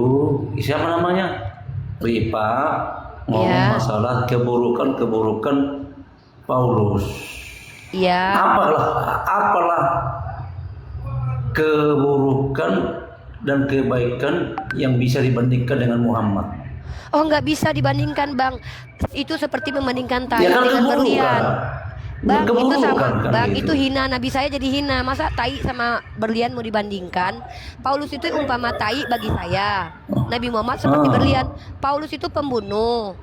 siapa namanya? Ripa ngomong masalah keburukan Paulus. Iya. Apalah keburukan dan kebaikan yang bisa dibandingkan dengan Muhammad? Oh, nggak bisa dibandingkan, Bang. Itu seperti membandingkan tai Ya kan dengan keburukan. berlian. Bang, itu Keburukan sama. kan Bang, gitu. itu hina. Nabi saya jadi hina. Masa tai sama berlian mau dibandingkan? Paulus itu umpama tai bagi saya. Nabi Muhammad seperti berlian. Paulus itu pembunuh,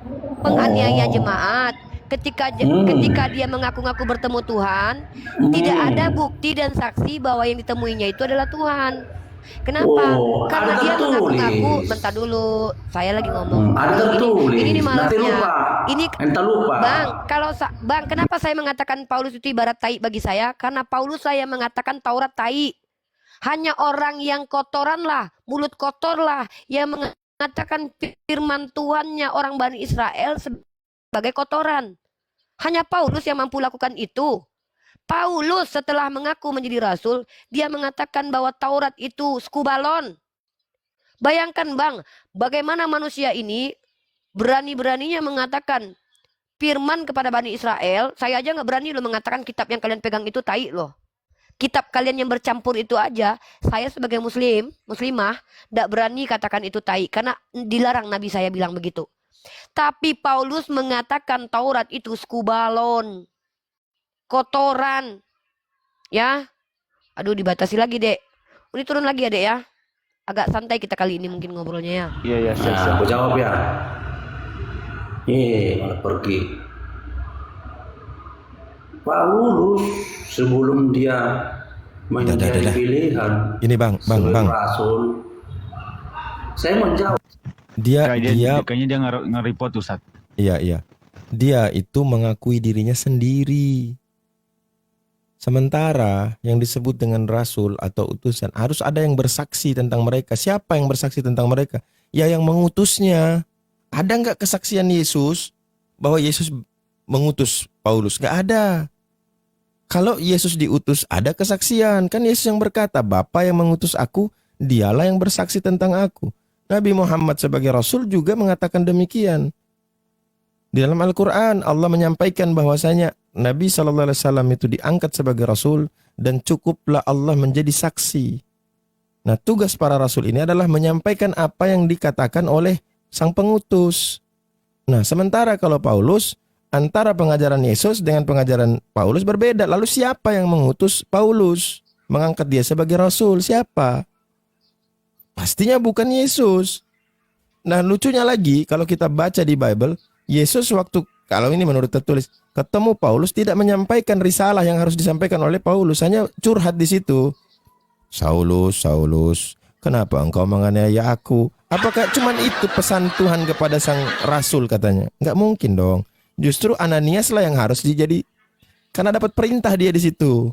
penganiaya jemaat. Ketika dia mengaku-ngaku bertemu Tuhan, tidak ada bukti dan saksi bahwa yang ditemuinya itu adalah Tuhan. Kenapa? Oh, Karena ada dia mengaku-ngaku. tertulis. Bentar dulu, saya lagi ngomong. Ada tertulis. Ini nih Nanti malasnya. lupa. Ini Enta lupa. Bang, kenapa saya mengatakan Paulus itu ibarat tai bagi saya? Karena Paulus saya mengatakan Taurat tai. Hanya orang yang kotoran lah, mulut kotor lah, yang mengatakan firman Tuhannya orang Bani Israel sebagai kotoran. Hanya Paulus yang mampu lakukan itu. Paulus setelah mengaku menjadi rasul, dia mengatakan bahwa Taurat itu skubalon. Bayangkan Bang, bagaimana manusia ini berani-beraninya mengatakan firman kepada Bani Israel. Saya aja nggak berani loh mengatakan kitab yang kalian pegang itu tai loh. Kitab kalian yang bercampur itu aja, saya sebagai muslimah, tidak berani katakan itu tai. Karena dilarang Nabi saya bilang begitu. Tapi Paulus mengatakan Taurat itu skubalon. Kotoran. Ya. Aduh, dibatasi lagi, Dek. Ini turun lagi ya, Dek ya. Agak santai kita kali ini mungkin ngobrolnya ya. Iya, siap. Aku jawab ya. Malah pergi. Paulus sebelum dia menjadi pilihan Ini Bang. rasul, saya menjawab. Kayaknya dia nge-report Ustaz. Iya. Dia itu mengakui dirinya sendiri. Sementara yang disebut dengan rasul atau utusan harus ada yang bersaksi tentang mereka. Siapa yang bersaksi tentang mereka? Ya yang mengutusnya. Ada nggak kesaksian Yesus bahwa Yesus mengutus Paulus? Nggak ada. Kalau Yesus diutus ada kesaksian. Kan Yesus yang berkata, Bapa yang mengutus aku, dialah yang bersaksi tentang aku. Nabi Muhammad sebagai rasul juga mengatakan demikian. Di dalam Al-Quran Allah menyampaikan bahwasanya Nabi SAW itu diangkat sebagai rasul dan cukuplah Allah menjadi saksi. Nah, tugas para rasul ini adalah menyampaikan apa yang dikatakan oleh sang pengutus. Nah, sementara kalau Paulus, antara pengajaran Yesus dengan pengajaran Paulus berbeda. Lalu siapa yang mengutus Paulus? Mengangkat dia sebagai rasul, siapa? Pastinya bukan Yesus. Nah, lucunya lagi kalau kita baca di Bible, Yesus waktu, kalau ini menurut tertulis, ketemu Paulus tidak menyampaikan risalah yang harus disampaikan oleh Paulus, hanya curhat di situ. Saulus, kenapa engkau menganiaya aku? Apakah cuman itu pesan Tuhan kepada sang rasul katanya? Enggak mungkin dong. Justru Ananias lah yang harus dijadi, karena dapat perintah dia di situ.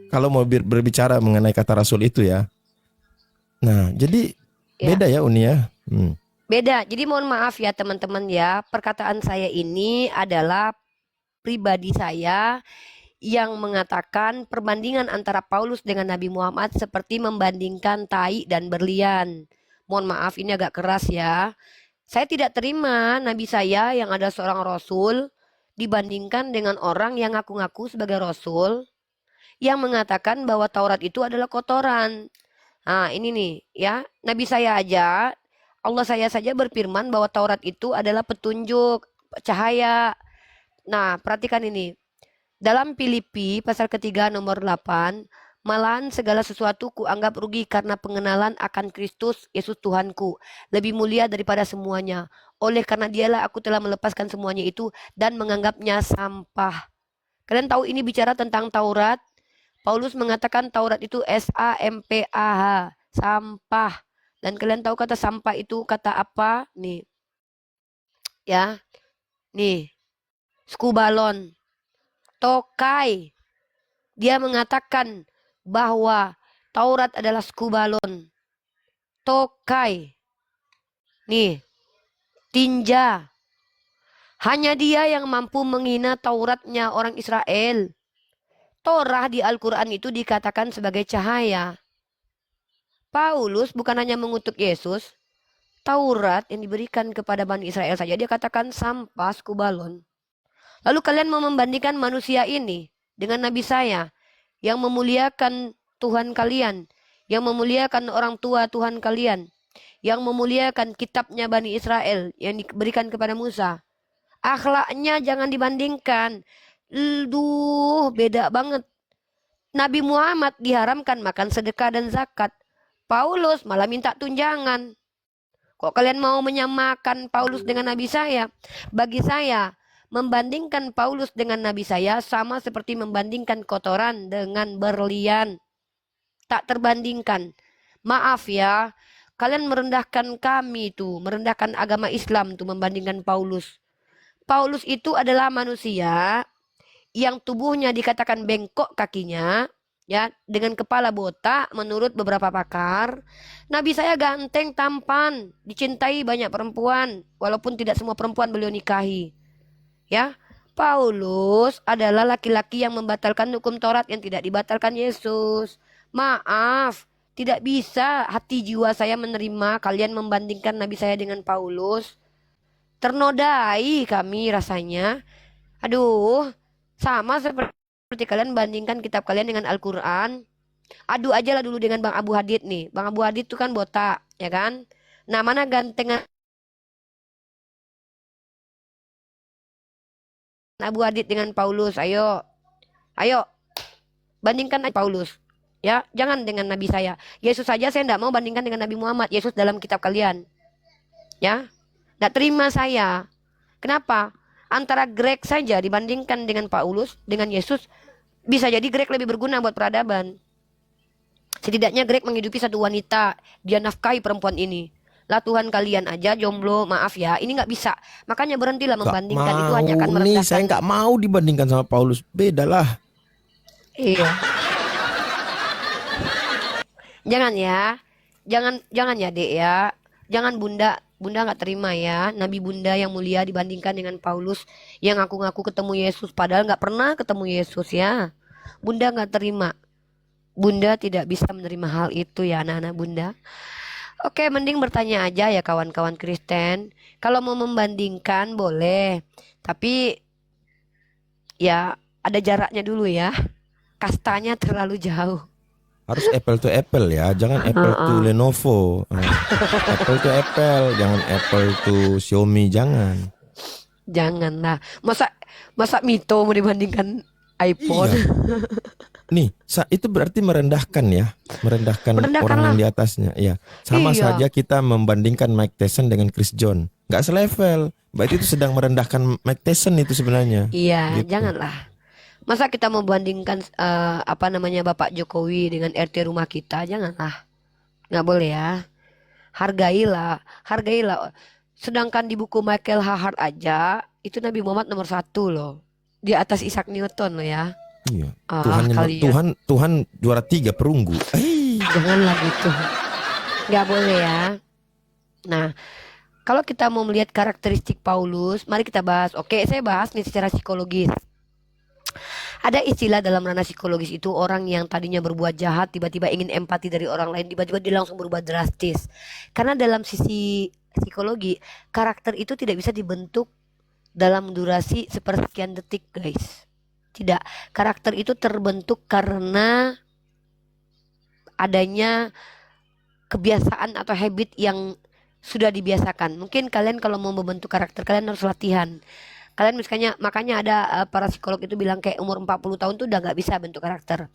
Kalau mau berbicara mengenai kata rasul itu ya. Nah, jadi beda ya Uni ya. Beda. Jadi mohon maaf ya teman-teman ya. Perkataan saya ini adalah pribadi saya yang mengatakan perbandingan antara Paulus dengan Nabi Muhammad seperti membandingkan tai dan berlian. Mohon maaf ini agak keras ya. Saya tidak terima Nabi saya yang ada seorang rasul dibandingkan dengan orang yang ngaku-ngaku sebagai rasul yang mengatakan bahwa Taurat itu adalah kotoran. Nah ini nih ya, Nabi saya aja, Allah saya saja berfirman bahwa Taurat itu adalah petunjuk, cahaya. Nah perhatikan ini, dalam Filipi pasal ketiga nomor 8, malahan segala sesuatu kuanggap rugi karena pengenalan akan Kristus Yesus Tuhanku, lebih mulia daripada semuanya. Oleh karena dialah aku telah melepaskan semuanya itu dan menganggapnya sampah. Kalian tahu ini bicara tentang Taurat. Paulus mengatakan Taurat itu S-A-M-P-A-H, sampah. Dan kalian tahu kata sampah itu kata apa? Nih. Ya. Nih. Skubalon. Tokai. Dia mengatakan bahwa Taurat adalah skubalon. Tokai. Nih. Tinja. Hanya dia yang mampu menghina Tauratnya orang Israel. Torah di Al-Quran itu dikatakan sebagai cahaya. Paulus bukan hanya mengutuk Yesus, Taurat yang diberikan kepada Bani Israel saja dia katakan sampah skubalon. Lalu kalian mau membandingkan manusia ini dengan nabi saya yang memuliakan Tuhan kalian, yang memuliakan orang tua Tuhan kalian, yang memuliakan kitabnya Bani Israel yang diberikan kepada Musa. Akhlaknya jangan dibandingkan. Duh, beda banget. Nabi Muhammad diharamkan makan sedekah dan zakat. Paulus malah minta tunjangan. Kok kalian mau menyamakan Paulus dengan nabi saya? Bagi saya, membandingkan Paulus dengan nabi saya sama seperti membandingkan kotoran dengan berlian. Tak terbandingkan. Maaf ya, kalian merendahkan kami tuh, merendahkan agama Islam tuh membandingkan Paulus. Paulus itu adalah manusia yang tubuhnya dikatakan bengkok kakinya, ya, dengan kepala botak menurut beberapa pakar. Nabi saya ganteng, tampan, dicintai banyak perempuan, walaupun tidak semua perempuan beliau nikahi. Ya, Paulus adalah laki-laki yang membatalkan hukum Taurat yang tidak dibatalkan Yesus. Maaf, tidak bisa hati jiwa saya menerima kalian membandingkan nabi saya dengan Paulus. Ternodai kami rasanya. Aduh, sama seperti kalian bandingkan kitab kalian dengan Al-Quran. Adu aja lah dulu dengan Bang Abu Hadid nih. Bang Abu Hadid itu kan botak, ya kan? Nah, mana gantengan Abu Hadid dengan Paulus? Ayo, ayo, bandingkan aja Paulus. Ya, jangan dengan nabi saya. Yesus saja saya tidak mau bandingkan dengan Nabi Muhammad. Yesus dalam kitab kalian. Ya, tidak terima saya. Kenapa? Antara Greg saja dibandingkan dengan Paulus, dengan Yesus, bisa jadi Greg lebih berguna buat peradaban. Setidaknya Greg menghidupi satu wanita, dia nafkahi perempuan ini. Lah Tuhan kalian aja jomblo, maaf ya, ini nggak bisa. Makanya berhentilah membandingkan, itu hanya akan merendahkan. Saya nggak mau dibandingkan sama Paulus, beda lah. Iya. Jangan ya, jangan ya dek ya, jangan bunda nggak terima ya, nabi bunda yang mulia dibandingkan dengan Paulus yang ngaku-ngaku ketemu Yesus padahal nggak pernah ketemu Yesus ya. Bunda nggak terima, bunda tidak bisa menerima hal itu ya anak-anak bunda. Oke, mending bertanya aja ya kawan-kawan Kristen. Kalau mau membandingkan boleh, tapi ya ada jaraknya dulu ya, kastanya terlalu jauh. Harus apple to apple ya, jangan apple to Lenovo. Apple to apple, jangan apple to Xiaomi, jangan. Janganlah. Masa Mito mau dibandingkan iPhone? Iya. Nih, itu berarti merendahkan ya, merendahkan orang yang di atasnya. Iya. Sama Iya. saja kita membandingkan Mike Tyson dengan Chris John, nggak selevel. Berarti itu sedang merendahkan Mike Tyson itu sebenarnya. Iya, Gitu. janganlah. Masa kita membandingkan Bapak Jokowi dengan RT rumah kita? Janganlah. Nggak boleh ya. Hargailah. Sedangkan di buku Michael Hahart aja, itu Nabi Muhammad nomor 1 loh. Di atas Isaac Newton loh ya. Iya. Kalian. Tuhan juara 3 perunggu. Janganlah gitu. Nggak boleh ya. Nah, kalau kita mau melihat karakteristik Paulus, mari kita bahas. Oke, saya bahas nih secara psikologis. Ada istilah dalam ranah psikologis itu orang yang tadinya berbuat jahat tiba-tiba ingin empati dari orang lain, tiba-tiba dia langsung berubah drastis. Karena dalam sisi psikologi, karakter itu tidak bisa dibentuk dalam durasi sepersekian detik, guys. Tidak, karakter itu terbentuk karena adanya kebiasaan atau habit yang sudah dibiasakan. Mungkin kalian kalau mau membentuk karakter kalian harus latihan. Kalian makanya ada para psikolog itu bilang kayak umur 40 tahun tuh udah gak bisa bentuk karakter.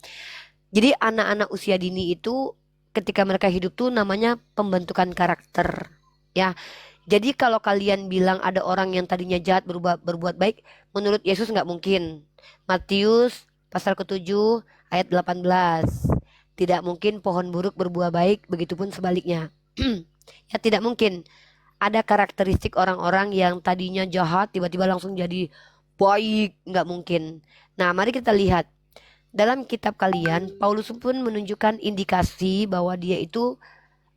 Jadi anak-anak usia dini itu ketika mereka hidup tuh namanya pembentukan karakter. Ya. Jadi kalau kalian bilang ada orang yang tadinya jahat berbuat baik, menurut Yesus nggak mungkin. Matius pasal ke-7 ayat 18. Tidak mungkin pohon buruk berbuah baik, begitupun sebaliknya. Ya tidak mungkin. Ada karakteristik orang-orang yang tadinya jahat tiba-tiba langsung jadi baik, nggak mungkin. Nah, mari kita lihat dalam kitab kalian, Paulus pun menunjukkan indikasi bahwa dia itu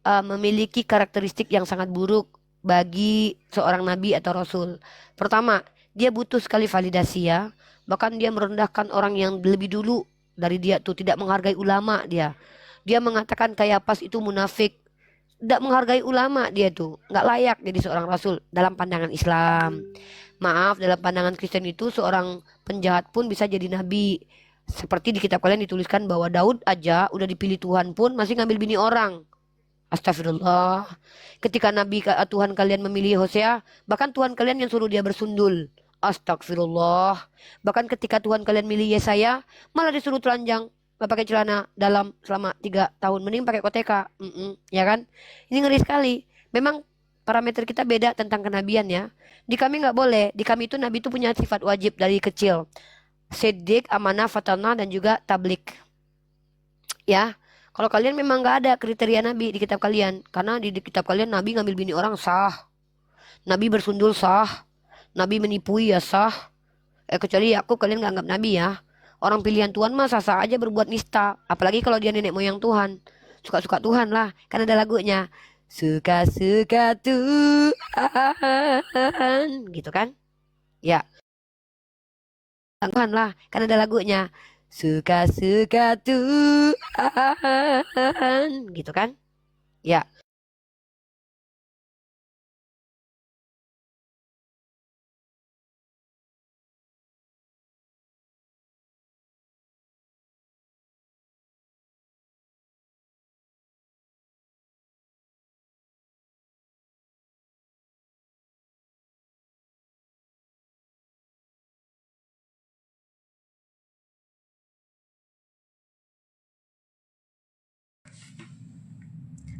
memiliki karakteristik yang sangat buruk bagi seorang nabi atau rasul. Pertama, dia butuh sekali validasi ya. Bahkan dia merendahkan orang yang lebih dulu dari dia tuh, tidak menghargai ulama dia. Dia mengatakan Kayapas itu munafik. Tidak menghargai ulama dia tuh, nggak layak jadi seorang rasul dalam pandangan Islam. Maaf, dalam pandangan Kristen itu seorang penjahat pun bisa jadi nabi. Seperti di kitab kalian dituliskan bahwa Daud aja udah dipilih Tuhan pun masih ngambil bini orang. Astagfirullah. Ketika Tuhan kalian memilih Hosea, bahkan Tuhan kalian yang suruh dia bersundul. Astagfirullah. Bahkan ketika Tuhan kalian milih Yesaya, malah disuruh telanjang, nggak pakai celana dalam selama 3 tahun. Mending pakai koteka. Ya kan? Ini ngeri sekali. Memang parameter kita beda tentang kenabian ya. Di kami nggak boleh. Di kami itu nabi itu punya sifat wajib dari kecil. Siddiq, amanah, fatanah, dan juga tablik. Ya. Kalau kalian memang nggak ada kriteria nabi di kitab kalian. Karena di kitab kalian nabi ngambil bini orang sah. Nabi bersundul sah. Nabi menipui ya sah. Kecuali Yakub kalian nggak anggap nabi ya. Orang pilihan Tuhan mah sah-sah aja berbuat nista. Apalagi kalau dia nenek moyang Tuhan. Suka-suka Tuhan lah. Kan ada lagunya. Suka-suka Tuhan. Gitu kan? Ya. Tuhan lah. Kan ada lagunya. Suka-suka Tuhan. Gitu kan? Ya.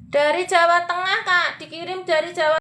Dari Jawa Tengah, Kak. Dikirim dari Jawa